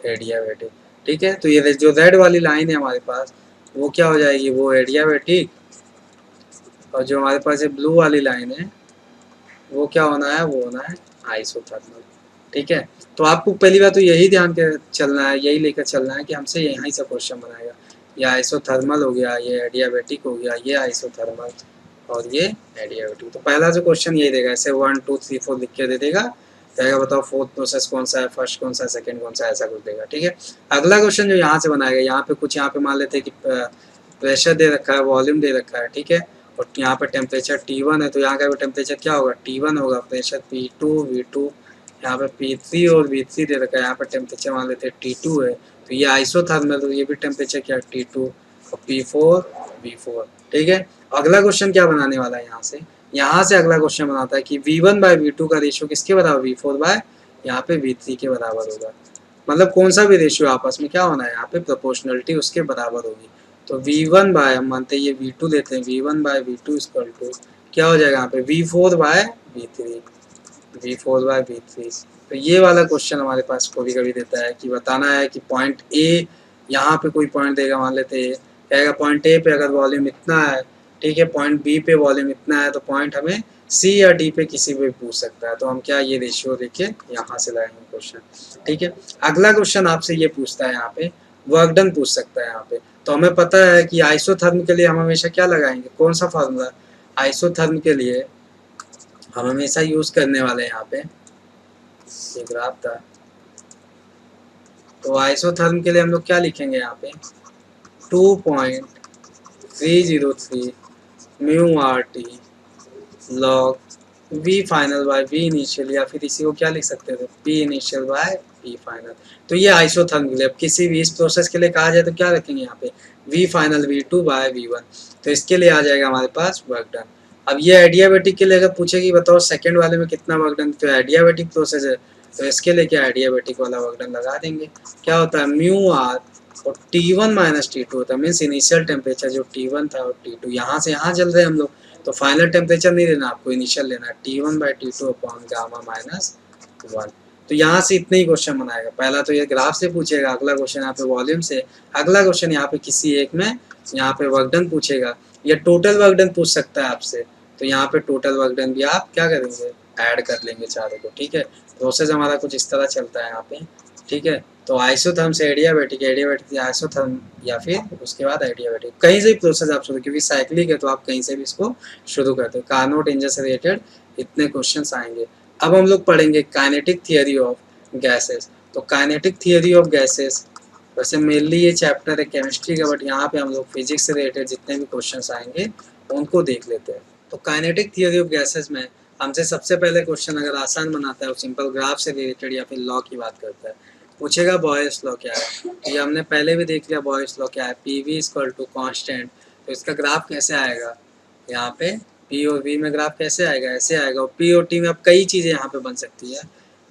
एडियाबैटिक, ठीक है। तो ये जो रेड वाली लाइन है हमारे पास, वो क्या हो जाएगी, वो एडियाबैटिक, और जो हमारे पास ये ब्लू वाली लाइन है वो क्या होना है, वो होना है आइसोथर्मल, ठीक है। तो आपको पहली बात तो यही ध्यान के चलना है, यही लेकर चलना है कि हमसे यहीं से क्वेश्चन बनाएगा। ये आइसोथर्मल हो गया, ये एडियाबैटिक हो गया, ये आइसोथर्मल और ये एडियाबैटिक। तो पहला जो क्वेश्चन यही देगा, ऐसे 1 2 3 4 लिख के दे देगा, कहेगा बताओ फोर्थ प्रोसेस कौन सा है, फर्स्ट कौन सा है, सेकंड कौन सा है, ऐसा कुछ देगा, ठीक है। अगला क्वेश्चन जो यहाँ से बनाएगा, यहाँ पे कुछ यहाँ पे मान लेते हैं कि प्रेशर दे रखा है, वॉल्यूम दे रखा है, ठीक है, और यहाँ पे टेम्परेचर T1 है। तो यहाँ का भी टेम्परेचर क्या होगा, T1 होगा, प्रेशर P2 V2, यहाँ पे P3 और V3 दे रखा है, यहाँ पे टेम्परेचर मान लेते हैं T2 है। तो ये आइसोथर्मल, तो ये भी टेम्परेचर क्या है T2 और P4 V4, ठीक है। अगला क्वेश्चन क्या बनाने वाला है, यहाँ से अगला क्वेश्चन बनाता है कि V1/V2 का रेशियो किसके बराबर, V4 बाय यहाँ पे V3 के बराबर होगा। मतलब कौन सा भी रेशियो आपस में क्या होना है, यहाँ पे प्रोपोर्शनलिटी उसके बराबर होगी। तो V1 बाय, हम मानते हैं ये V2 लेते हैं, V1/V2 इक्वल टू क्या हो जाएगा यहाँ पे V4/V3, V4/V3। तो ये वाला क्वेश्चन हमारे पास कभी कभी देता है कि बताना है कि पॉइंट ए, यहाँ पे कोई पॉइंट देगा, मान लेते हैं कहेगा पॉइंट ए पे अगर वॉल्यूम इतना है, ठीक है, पॉइंट बी पे वॉल्यूम इतना है, तो पॉइंट हमें सी या डी पे किसी पे पूछ सकता है। तो हम क्या ये रेशियो देखिए यहाँ से लाएंगे क्वेश्चन, ठीक है। अगला क्वेश्चन आपसे ये पूछता है, यहाँ पे वर्क डन पूछ सकता है यहाँ पे। तो हमें पता है कि आइसोथर्म के लिए हम हमेशा क्या लगाएंगे, कौन सा फार्मूला, आइसोथर्म के लिए हम हमेशा यूज करने वाले हैं, यहाँ पे ये ग्राफ था। तो आइसोथर्म के लिए हम लोग क्या लिखेंगे, यहाँ पे 2.303 mu RT log V final by V initial, या फिर इसी को क्या लिख सकते थे, P initial by P final. तो ये आइसोथर्म के लिए। अब किसी भी इस प्रोसेस के लिए कहा जाए तो क्या रखेंगे यहाँ पे, V final V2 bye V1। तो इसके लिए आ जाएगा हमारे पास वर्क डन। अब ये एडियाबैटिक के लिए अगर पूछे कि बताओ सेकंड वाले में कितना वर्क डन, तो एडियाबैटिक प्रोसेस है, तो इसके लिए क्या एडियाबैटिक वाला वर्क डन लगा देंगे। क्या होता है म्यू R और T1 माइनस T2 होता है, मीन्स इनिशियल टेम्परेचर जो T1 था और T2, यहाँ से यहाँ चल रहे हैं हम लोग, तो फाइनल टेम्परेचर नहीं लेना आपको, इनिशियल लेना है T1/T2 अपॉन गामा माइनस 1। तो यहाँ से इतने ही क्वेश्चन बनाएगा। पहला तो ये ग्राफ से पूछेगा, अगला क्वेश्चन यहाँ पे वॉल्यूम से, अगला क्वेश्चन यहाँ पे किसी एक में यहाँ पे वर्क डन पूछेगा, या टोटल वर्क डन पूछ सकता है आपसे। तो यहाँ पे टोटल वर्क डन भी आप क्या करेंगे, ऐड कर लेंगे चारों को। ठीक है, प्रोसेस हमारा कुछ इस तरह चलता है यहाँ पे। ठीक है, तो आइसोथर्म से एडियाबैटिक, एडियाबैटिक से आइसोथर्म, या फिर उसके बाद एडियाबैटिक, कहीं से भी प्रोसेस आप शुरू, क्योंकि साइक्लिक है तो आप कहीं से भी इसको शुरू करते हो। कार्नोट इंजन से रिलेटेड इतने क्वेश्चंस आएंगे। अब हम लोग पढ़ेंगे काइनेटिक थियरी ऑफ गैसेस। तो काइनेटिक थियरी ऑफ गैसेस, वैसे मेनली ये चैप्टर है केमिस्ट्री का, बट यहाँ पे हम लोग फिजिक्स से रिलेटेड जितने भी क्वेश्चंस आएंगे उनको देख लेते हैं। तो काइनेटिक थियरी ऑफ गैसेस में हमसे सबसे पहले क्वेश्चन अगर आसान बनाता है वो सिंपल ग्राफ से रिलेटेड या फिर लॉ की बात करता है। पूछेगा बॉयस लॉ क्या है, ये हमने पहले भी देख लिया। बॉयस लॉ क्या है, P V equal to constant. तो इसका ग्राफ कैसे आएगा, यहाँ पे पी और वी में ग्राफ कैसे आएगा, ऐसे आएगा। और पी और टी में अब कई चीज़ें यहाँ पे बन सकती है।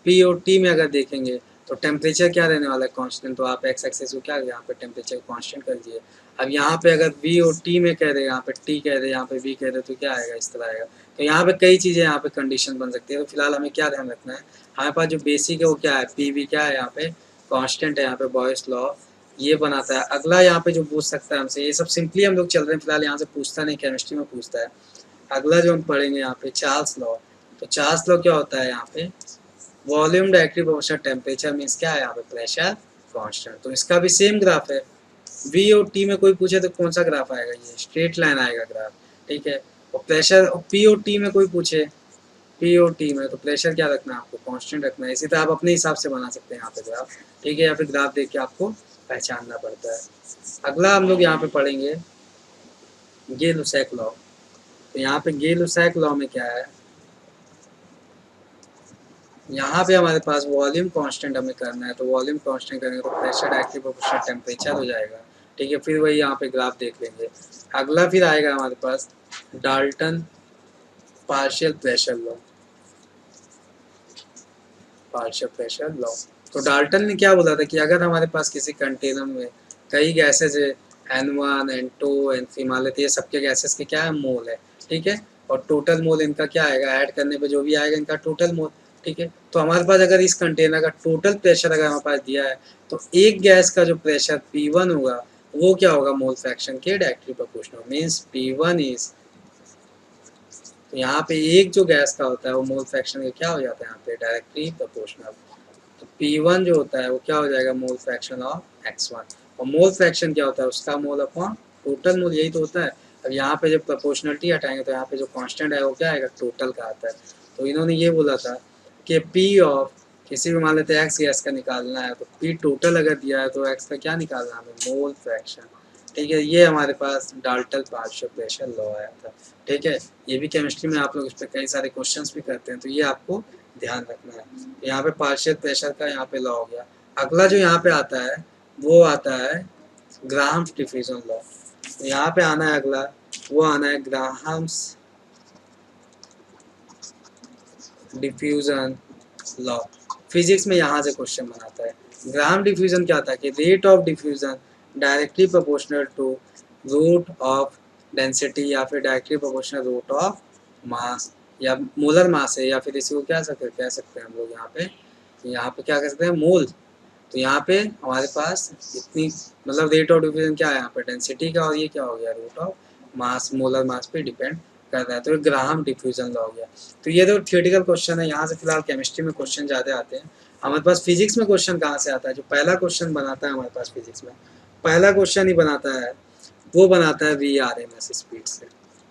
पी और टी में अगर देखेंगे तो टेम्परेचर क्या रहने वाला है, कांस्टेंट। तो आप एक्स एक्सेस को क्या यहाँ पे टेम्परेचर कांस्टेंट कर दिए। अब यहाँ पे अगर वी और टी में कह रहे, यहाँ पे टी कह रहे, यहाँ पे वी कह रहे, तो क्या आएगा, इस तरह आएगा। तो यहाँ पे कई चीज़ें यहाँ पे कंडीशन बन सकती है। तो फिलहाल हमें क्या ध्यान रखना है, हमारे पास जो बेसिक है वो क्या है, पी वी क्या है, यहाँ पे कांस्टेंट है, यहाँ पे बॉयस लॉ ये बनाता है। अगला यहाँ पे जो पूछ सकता है हमसे, ये सब सिंपली हम लोग चल रहे हैं फिलहाल, यहाँ से पूछता नहीं, केमिस्ट्री में पूछता है। अगला जो हम पढ़ेंगे यहाँ पे चार्ल्स लॉ। तो चार्ल्स लॉ क्या होता है, यहाँ पे volume directly proportional temperature means क्या है, यहाँ पे प्रेशर कांस्टेंट। तो इसका भी सेम ग्राफ है। वी और टी में कोई पूछे तो कौन सा ग्राफ आएगा, ये स्ट्रेट लाइन आएगा ग्राफ। ठीक है, और प्रेशर, और पी और टी में कोई पूछे, पी और टी में तो प्रेशर क्या रखना है आपको, कांस्टेंट रखना है। इसी तरह आप अपने हिसाब से बना सकते हैं यहाँ पे ग्राफ। ठीक है, या फिर ग्राफ देख के आपको पहचानना पड़ता है। अगला हम लोग यहाँ पे पढ़ेंगे गे-लुसैक लॉ। तो यहाँ पे गे-लुसैक लॉ में क्या है, यहाँ पे हमारे पास वॉल्यूम कांस्टेंट हमें करना है। तो वॉल्यूम कांस्टेंट करेंगे तो प्रेशर डायरेक्टली प्रोपोर्शनल टेम्परेचर हो जाएगा। ठीक है, फिर वही यहाँ पे ग्राफ देख लेंगे। अगला फिर आएगा हमारे पास Dalton partial pressure law, partial pressure law. तो डाल्टन ने क्या बोला था कि अगर हमारे पास किसी कंटेनर में कई गैसेज है, N1, N2, N3 मान लेते हैं, सबके गैसेस के क्या है, मोल है। ठीक है, और टोटल मोल इनका क्या आएगा, ऐड करने पे जो भी आएगा इनका टोटल मोल। ठीक है, तो हमारे पास अगर इस कंटेनर का टोटल प्रेशर अगर हमारे पास दिया है, तो एक गैस का जो प्रेशर P1 होगा वो क्या होगा, मोल फ्रैक्शन के directly proportional, means P1 is, तो यहाँ पे एक जो गैस का होता है वो मोल फ्रैक्शन के क्या हो जाता है, यहाँ पे डायरेक्टली प्रोपोर्शनल। तो P1 जो होता है वो क्या हो जाएगा, मोल फ्रैक्शन ऑफ X1। और मोल फ्रैक्शन क्या होता है, उसका मोल अपॉन टोटल मोल, यही तो होता है। अब यहाँ पे जब प्रोपोर्शनलिटी हटाएंगे तो यहाँ पे जो कांस्टेंट है वो क्या आएगा, टोटल का आता है। तो इन्होंने ये बोला था कि P ऑफ किसी भी मान लेते हैं X गैस का निकालना है, तो P टोटल अगर दिया है तो X का क्या निकालना है हमें, मोल फ्रैक्शन। ठीक है, ये हमारे पास डाल्टन पार्शियल प्रेशर लॉ आया था। ठीक है, ये भी केमिस्ट्री में आप लोग इस पर कई सारे क्वेश्चंस भी करते हैं, तो ये आपको ध्यान रखना है। यहाँ पे पार्शियल प्रेशर का यहाँ पे लॉ हो गया। अगला जो यहाँ पे आता है वो आता है ग्राहम्स डिफ्यूजन लॉ। तो यहाँ पे आना है अगला, वो आना है ग्राहम्स डिफ्यूजन लॉ। फिजिक्स में यहाँ से क्वेश्चन बनाता है। ग्राहम डिफ्यूजन क्या था कि rate of diffusion directly proportional to root of density, या फिर directly proportional root of mass, या मोलर मास है, या फिर इसी को क्या कह सकते हैं हम लोग यहाँ पे क्या कह सकते हैं, मोल। तो यहाँ पे हमारे पास इतनी मतलब रेट ऑफ डिफ्यूजन क्या है यहाँ पे, डेंसिटी का, और ये क्या हो गया, root of mass, molar mass पे डिपेंड कर रहा है। तो ग्राहम डिफ्यूजन लॉ हो गया। तो ये तो थियोरेटिकल क्वेश्चन है, यहाँ से फिलहाल केमिस्ट्री में क्वेश्चन ज़्यादा आते हैं। हमारे पास फिजिक्स में क्वेश्चन कहाँ से आता है, जो पहला क्वेश्चन बनाता है हमारे पास फिजिक्स में, पहला क्वेश्चन ही बनाता है वो बनाता है VRMS स्पीड से।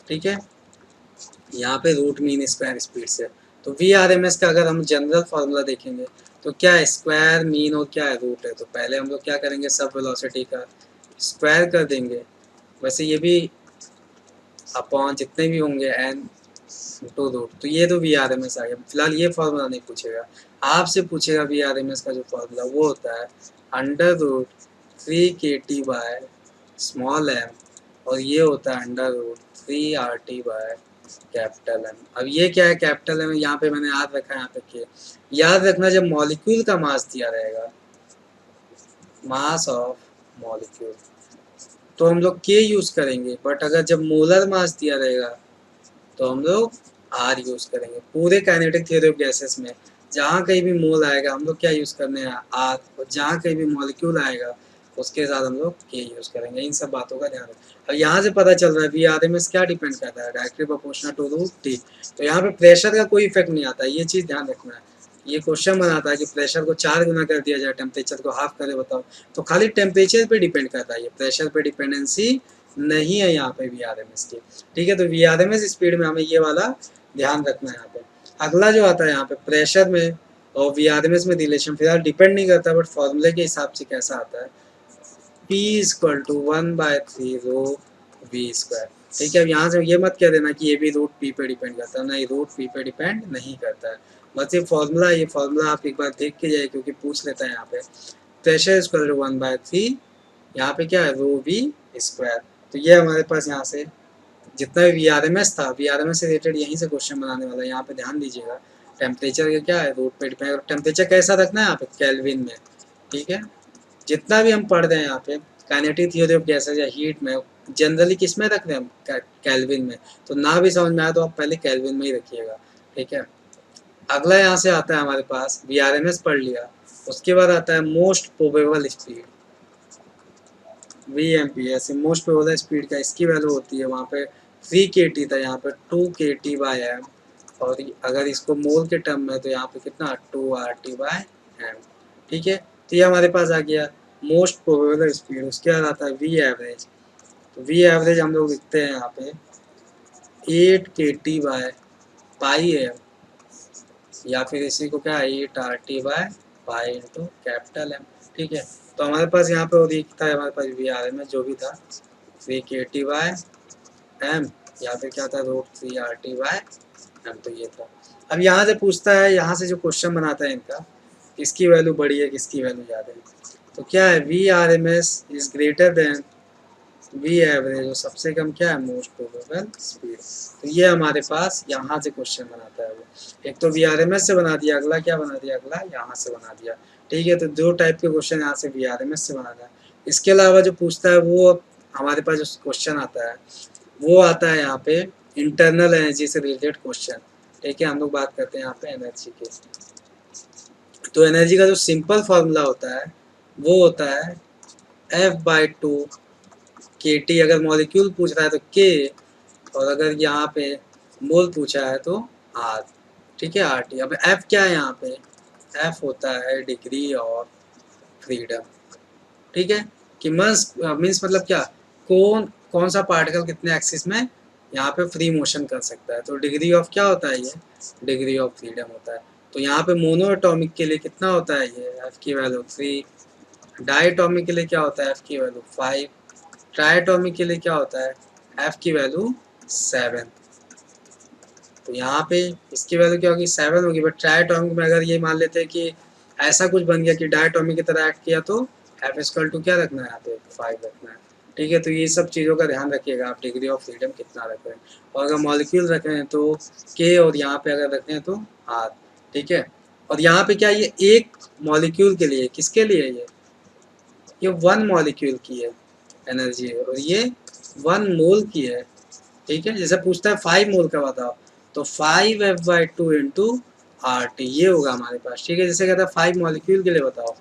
ठीक है, यहाँ पे रूट मीन स्क्वायर स्पीड से। तो VRMS का अगर हम जनरल फार्मूला देखेंगे तो क्या है, स्क्वायर मीन और क्या है, रूट है। तो पहले हम लोग क्या करेंगे, सब वेलोसिटी का स्क्वायर कर देंगे। वैसे ये भी अपॉन जितने भी होंगे n टू रूट। तो ये तो VRMS आ गया। फिलहाल ये फार्मूला नहीं पूछेगा, आपसे पूछेगा VRMS का जो फार्मूला वो होता है √3kT बाय स्मॉल m, और ये होता है √3RT बाय कैपिटल M। अब ये क्या है, कैपिटल M यहाँ पे मैंने याद रखा है, यहाँ पे के याद रखना जब मॉलिक्यूल का मास दिया रहेगा, मास ऑफ मॉलिक्यूल, तो हम लोग के यूज करेंगे, बट अगर जब मोलर मास दिया रहेगा तो हम लोग आर यूज करेंगे। पूरे काइनेटिक थ्योरी ऑफ गैसेस में जहाँ कहीं भी मोल आएगा हम लोग क्या यूज़ करने हैं, आर, और जहाँ कहीं भी मॉलिक्यूल आएगा उसके साथ हम लोग के यूज़ करेंगे। इन सब बातों का ध्यान रखें। अब यहाँ से पता चल रहा है वी आर एम एस क्या डिपेंड करता है, directly proportional to root T. तो यहाँ पे प्रेशर का कोई इफेक्ट नहीं आता, ये चीज़ ध्यान रखना है। ये क्वेश्चन बनाता है कि प्रेशर को 4 गुना कर दिया जाए, टेम्परेचर को हाफ करे, बताओ। तो खाली टेम्परेचर पे डिपेंड करता है, ये प्रेशर पे डिपेंडेंसी नहीं है यहाँ पे वी आर एम एस की। ठीक है, तो V R M S speed में हमें ये वाला ध्यान रखना है यहाँ पे। अगला जो आता है यहाँ पे प्रेशर में और वी आर एम एस में रिलेशन फिलहाल डिपेंड नहीं करता, बट फॉर्मूले के हिसाब से कैसा आता है, P equal to 1/3 rho V square. ठीक है, अब यहाँ से ये मत कह देना कि ये भी रूट पी पे डिपेंड करता है, नहीं, रूट पी पे डिपेंड नहीं करता है। बस ये फॉर्मूला आप एक बार देख के जाइए, क्योंकि पूछ लेता है यहाँ पे। प्रेशर इक्वल टू 1/3, यहाँ पे क्या है, रो वी स्क्वायर। तो ये हमारे पास यहाँ से जितना भी वी आर एम एस था, वी आर एम एस से रिलेटेड यहीं से क्वेश्चन बनाने वाला है। यहाँ पे ध्यान दीजिएगा, टेम्परेचर का क्या है, रूट पे डिपेंड। टेम्परेचर कैसा रखना है यहाँ पे, केल्विन में। ठीक है, जितना भी हम पढ़ रहे हैं यहाँ पे काइनेटिक थ्योरी ऑफ गैसेस या हीट में, जनरली किस में रख रहे हैं हम, केल्विन में। तो ना भी समझ में आए तो आप पहले केल्विन में ही रखिएगा। ठीक है, अगला यहाँ से आता है हमारे पास, वी आर एम एस पढ़ लिया, उसके बाद आता है most probable speed, V M P. ऐसे मोस्ट प्रोबेबल स्पीड का इसकी वैल्यू होती है वहाँ पे 3 के टी था, यहाँ पे 2 के टी बाई एम। और अगर इसको मोल के टर्म में तो यहाँ पे कितना, 2 आर टी बाई एम। ठीक है, तो ये हमारे पास आ गया मोस्ट प्रोबेबल स्पीड। उसके बाद आता है वी एवरेज। तो वी एवरेज हम लोग लिखते हैं यहाँ पे 8 के टी बाय पाई एम, या फिर इसी को क्या, 8 R T by pi into capital M. ठीक है, तो हमारे पास यहाँ पे दिखता है हमारे पास वी आर एम जो भी था 3 के टी बाय एम, या फिर क्या था, root 3 R T by M. तो ये था। अब यहाँ से पूछता है, यहाँ से जो क्वेश्चन बनाता है इनका, किसकी वैल्यू बड़ी है किसकी वैल्यू ज़्यादा है। तो क्या है, V R M S is greater than V average, और सबसे कम क्या है, मोस्ट प्रोबेबल स्पीड। तो ये हमारे पास यहाँ से क्वेश्चन बनाता है वो। एक तो वी आर एम एस से बना दिया, अगला क्या बना दिया, अगला यहाँ से बना दिया। ठीक है, तो 2 टाइप के क्वेश्चन यहाँ से वी आर एम एस से बनाता है। इसके अलावा जो पूछता है वो हमारे पास जो क्वेश्चन आता है वो आता है यहाँ पे इंटरनल एनर्जी से रिलेटेड क्वेश्चन। ठीक है, हम लोग बात करते हैं यहाँ पे एनर्जी की। तो एनर्जी का जो सिंपल फॉर्मूला होता है वो होता है F/2 के टी। अगर मॉलिक्यूल पूछ रहा है तो के, और अगर यहाँ पे मोल पूछा है तो आर। ठीक है, आर टी। अब एफ क्या है यहाँ पे, एफ होता है डिग्री ऑफ फ्रीडम। ठीक है, कि मीन्स मतलब क्या, कौन सा पार्टिकल कितने एक्सिस में यहाँ पे फ्री मोशन कर सकता है। तो डिग्री ऑफ क्या होता है, ये डिग्री ऑफ फ्रीडम होता है। तो यहाँ पे मोनो एटॉमिक के लिए कितना होता है, ये एफ की वैल्यू 3। डायटॉमिक के लिए क्या होता है, एफ की वैल्यू 5। ट्राइटॉमिक के लिए क्या होता है, एफ की वैल्यू 7। तो यहाँ पे इसकी वैल्यू क्या होगी, 7 होगी। बट ट्राइटॉमिक में अगर ये मान लेते हैं कि ऐसा कुछ बन गया कि डायटॉमिक की तरह एक्ट किया, तो एफ इक्वल टू क्या रखना है, यहाँ पे 5 रखना है। ठीक है, तो ये सब चीज़ों का ध्यान रखिएगा आप, डिग्री ऑफ फ्रीडम कितना रख रहे हैं। और अगर मॉलिक्यूल रख रहे हैं तो के, और यहाँ पे अगर रखते हैं तो आर। ठीक है, और यहाँ पे क्या, ये एक मॉलिक्यूल के लिए, किसके लिए, ये 1 मॉलिक्यूल की है एनर्जी है, और ये 1 मोल की है। ठीक है, जैसे पूछता है 5 मोल का बताओ, तो 5F/2 इंटू आर टी, ये होगा हमारे पास। ठीक है, जैसे कहता है 5 मॉलिक्यूल के लिए बताओ,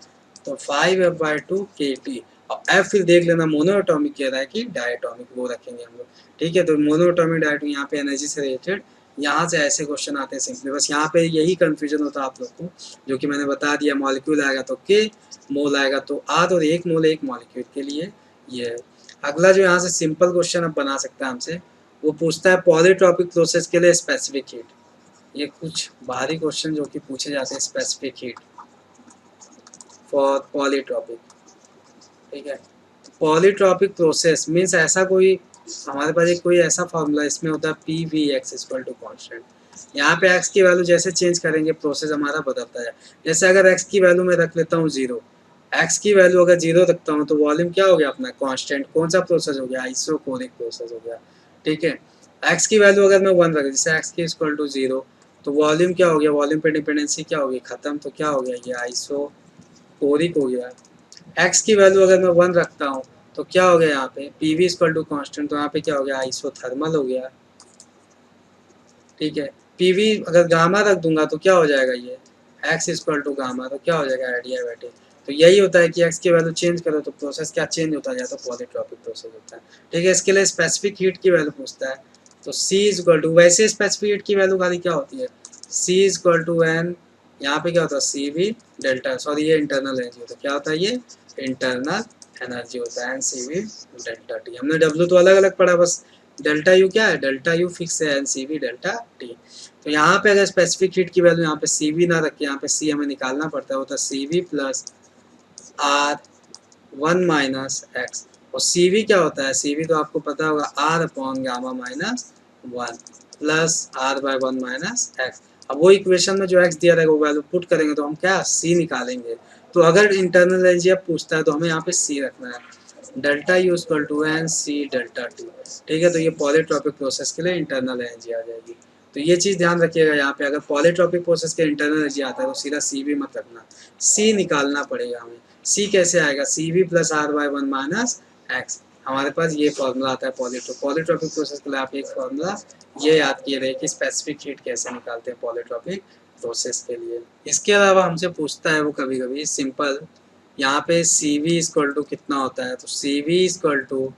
तो 5F/2 के टी। और एफ फिर देख लेना, मोनो एटॉमिक कह रहा है कि डायटॉमिक, वो रखेंगे हम लोग। ठीक है, तो मोनो एटॉमिक डायटॉमिक यहाँ पे एनर्जी से रिलेटेड, यहाँ से ऐसे क्वेश्चन आते हैं सिंपली। बस यहाँ पे यही कंफ्यूजन होता है आप लोग को, जो कि मैंने बता दिया, मॉलिक्यूल आएगा तो के, मोल आएगा तो आर, और 1 मोल 1 मॉलिक्यूल के लिए ये है। अगला जो यहाँ से सिंपल क्वेश्चन अब बना सकता है हमसे, वो पूछता है पॉलीट्रॉपिक प्रोसेस के लिए स्पेसिफिक हीट। ये कुछ बाहरी क्वेश्चन जो कि पूछे जाते हैं, स्पेसिफिक हीट फॉर पॉलीट्रॉपिक। ठीक है, पॉलीट्रॉपिक प्रोसेस मीन्स ऐसा कोई, हमारे पास एक कोई ऐसा फॉर्मूला इसमें होता है P V X equal to constant. यहाँ पे एक्स की वैल्यू जैसे चेंज करेंगे प्रोसेस हमारा बदलता है। जैसे अगर एक्स की वैल्यू में रख लेता हूँ 0, एक्स की वैल्यू अगर 0 रखता हूँ तो वॉल्यूम क्या हो गया अपना, कांस्टेंट। कौन सा प्रोसेस हो गया, आइसोकोरिक प्रोसेस हो गया। ठीक है, एक्स की वैल्यू अगर मैं 1 रख, जैसे एक्स की इक्वल टू 0, तो वॉल्यूम क्या हो गया, वॉल्यूम पे डिपेंडेंसी क्या होगी, खत्म। तो क्या हो गया, ये आइसोकोरिक हो गया। एक्स की वैल्यू अगर मैं 1 रखता हूँ तो क्या हो गया, यहाँ पे P V equal to constant, तो यहाँ पे क्या हो गया, आइसोथर्मल हो गया। ठीक है, पी वी अगर गामा रख दूंगा तो क्या हो जाएगा, ये एक्स इक्वल टू गामा, तो क्या हो जाएगा एडियाबेटिक। तो यही होता है कि एक्स की वैल्यू चेंज करो तो प्रोसेस क्या चेंज होता जाता है, पॉलीट्रॉपिक प्रोसेस होता है। ठीक है, इसके लिए स्पेसिफिक हीट की वैल्यू पूछता है, तो C इज इक्वल टू, वैसे स्पेसिफिक हीट की वैल्यू खाली क्या होती है, C is equal to N, यहाँ पे क्या होता है सी वी डेल्टा, सॉरी ये इंटरनल एनर्जी होता है, क्या होता है ये इंटरनल एनर्जी होता है, N C V delta T. हमने डब्ल्यू तो अलग अलग पढ़ा, बस डेल्टा यू क्या है, डेल्टा यू फिक्स है, N C V delta T. तो यहाँ पे अगर स्पेसिफिक हीट की वैल्यू यहाँ पे सी वी ना रखे, यहाँ पे सी हमें निकालना पड़ता है, होता है C V plus R one minus X. और सी वी क्या होता है, सी वी तो आपको पता होगा R upon gamma minus one plus R by one minus X. अब वो इक्वेशन में जो एक्स दिया रहेगा वो वैल्यू पुट करेंगे तो हम क्या सी निकालेंगे। तो अगर इंटरनल एनर्जी अब पूछता है तो हमें यहाँ पे सी रखना है, delta U equal to N C delta T. ठीक है, तो ये पॉलीट्रॉपिक प्रोसेस के लिए इंटरनल एनर्जी आ जाएगी। तो ये चीज़ ध्यान रखिएगा, यहाँ पे अगर पॉलीट्रॉपिक प्रोसेस के इंटरनल एनर्जी आता है तो सीधा सी भी मत रखना, सी निकालना पड़ेगा हमें। सी कैसे आएगा, C V plus R by one minus X. हमारे पास ये फॉर्मूला आता है पॉलीट्रॉपिक प्रोसेस के लिए। आप एक फॉर्मूला ये याद किए रहे कि स्पेसिफिक हीट कैसे निकालते हैं पॉलीट्रॉपिक प्रोसेस के लिए। इसके अलावा हमसे पूछता है वो कभी कभी सिंपल, यहाँ पे सी वी इक्वल टू कितना होता है, तो C V equal to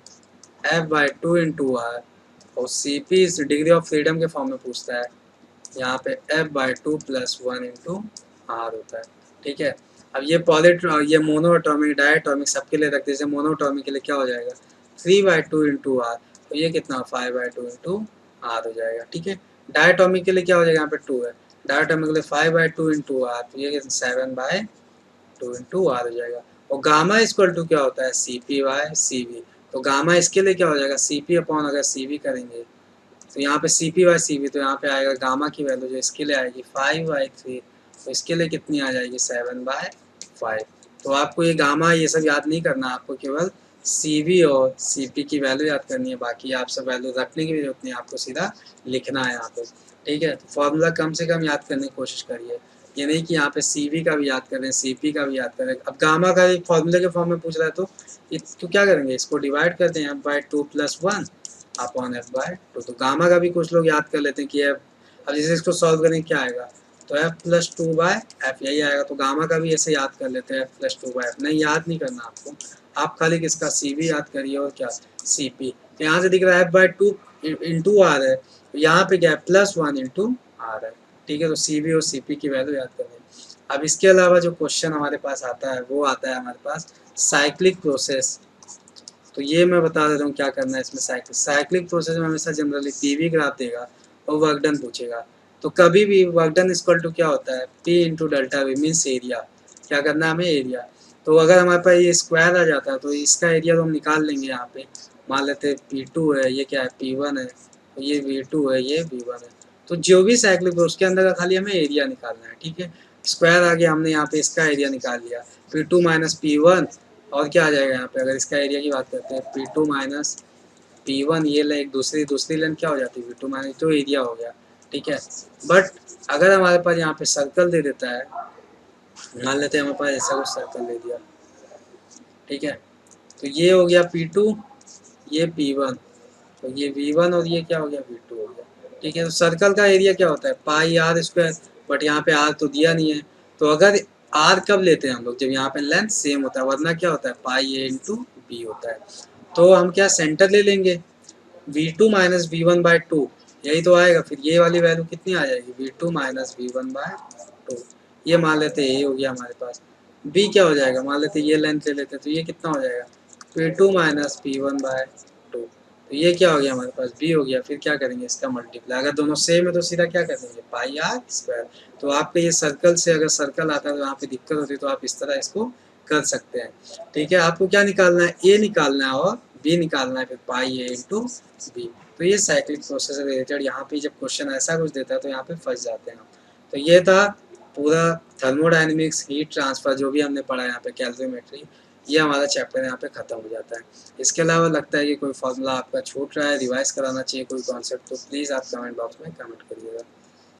F by two into R, और सी पी इस डिग्री ऑफ फ्रीडम के फॉर्म में पूछता है, यहाँ पे F by two plus one into R होता है। ठीक है, अब ये मोनो एटॉमिक डायटॉमिक सबके लिए रखते हैं, जैसे मोनो एटॉमिक के लिए क्या हो जाएगा three by two into R, तो ये कितना five by two into R हो जाएगा। ठीक है, डायटॉमिक के लिए क्या हो जाएगा, यहाँ पे टू है, डायटॉमिक के लिए five by two into R, तो ये seven by two into R हो जाएगा। और गामा इक्वल टू क्या होता है C P by C V, तो गामा इसके लिए क्या हो जाएगा सी पी अपॉन अगर सी वी करेंगे तो यहाँ पे C P by C V, तो यहाँ पे आएगा गामा की वैल्यू जो इसके लिए आएगी फाइव बाई थ्री, तो इसके लिए कितनी आ जाएगी सेवन बाय फाइव। तो आपको ये गामा ये सब याद नहीं करना, आपको केवल सी वी और सी पी की वैल्यू याद करनी है, बाकी आप सब वैल्यू रखने की भी जरूरत नहीं है, आपको सीधा लिखना है यहाँ पे। ठीक है, तो फॉर्मूला कम से कम याद करने की कोशिश करिए, ये नहीं कि यहाँ पे सी वी का भी याद करें सी पी का भी याद करें। अब गामा का एक फॉर्मूले के फॉर्म में पूछ रहा है तो क्या करेंगे, इसको डिवाइड करते हैं F by two plus one upon F by to. तो गामा का भी कुछ लोग याद कर लेते हैं कि एफ, अब जैसे इसको सॉल्व करेंगे क्या आएगा, तो F plus two by F यही आएगा। तो गामा का भी ऐसे याद कर लेते हैं F plus two by F, नहीं याद नहीं करना आपको, आप खाली किसका सी वी याद करिए और क्या सी पी। तो यहाँ से दिख रहा है F by two into R है, तो यहाँ पे क्या है प्लस वन इंटू आर है। ठीक है, तो सी वी और सी पी की वैल्यू याद करें। अब इसके अलावा जो क्वेश्चन हमारे पास आता है वो आता है हमारे पास साइक्लिक प्रोसेस। तो ये मैं बता देता हूँ क्या करना है इसमें। साइक्लिक प्रोसेस में हमेशा जनरली पी वी ग्राफ देगा और वर्क डन पूछेगा। तो कभी भी वर्क डन इक्वल टू क्या होता है P into delta we means area. क्या करना है हमें एरिया। तो अगर हमारे पास ये स्क्वायर आ जाता है तो इसका एरिया तो हम निकाल लेंगे। यहाँ पे मान लेते हैं पी टू है, ये क्या है पी वन है, तो ये वी टू है, ये वी वन है। तो जो भी साइक्लिक उसके अंदर का खाली हमें एरिया निकालना है। ठीक है, स्क्वायर आ गया, हमने यहाँ पे इसका एरिया निकाल लिया, P two minus P one, और क्या आ जाएगा यहाँ पे अगर इसका एरिया की बात करते हैं P two minus P one, ये ले एक दूसरी लेन क्या हो जाती है पी टू माइनस, तो एरिया हो गया। ठीक है, बट अगर हमारे पास यहाँ पे सर्कल दे देता है, मान लेते हैं हमारे पास ऐसा कुछ सर्कल दे दिया। ठीक है, तो ये हो गया पी टू, ये पी वन, तो ये वी वन और ये क्या हो गया वी टू हो गया। ठीक है, तो सर्कल का एरिया क्या होता है पाई आर स्क्वायर, बट यहाँ पे आर तो दिया नहीं है। तो अगर आर कब लेते हैं हम लोग, जब यहाँ पे लेंथ सेम होता है, वरना क्या होता है पाई ए इंटू बी होता है। तो हम क्या सेंटर ले लेंगे V two minus V one by two, यही तो आएगा। फिर ये वाली वैल्यू कितनी आ जाएगी V two minus V one by two, ये मान लेते हैं ये हो गया हमारे पास। बी क्या हो जाएगा, मान लेते ये लेंथ ले लेते तो ये कितना हो जाएगा P two minus P one by two, तो ये क्या हो गया हमारे पास बी हो गया। फिर क्या करेंगे इसका मल्टीप्लाई, अगर दोनों सेम है तो सीधा क्या कर देंगे पाई आर स्क्वायर। तो आपके ये सर्कल से अगर सर्कल आता है तो यहाँ पे दिक्कत होती है, तो आप इस तरह इसको कर सकते हैं। ठीक है, आपको क्या निकालना है ए निकालना है और बी निकालना है, फिर पाई ए इंटू बी। तो ये साइक्लिक प्रोसेस से रिलेटेड यहाँ पे जब क्वेश्चन ऐसा कुछ देता है तो यहाँ पे फंस जाते हैं हम। तो ये था पूरा थर्मोडायनेमिक्स हीट ट्रांसफर जो भी हमने पढ़ा यहाँ पे कैलोरीमेट्री, ये हमारा चैप्टर यहाँ पे खत्म हो जाता है। इसके अलावा लगता है कि कोई फॉर्मूला आपका छूट रहा है, रिवाइज कराना चाहिए कोई कॉन्सेप्ट, तो प्लीज़ आप कमेंट बॉक्स में कमेंट करिएगा।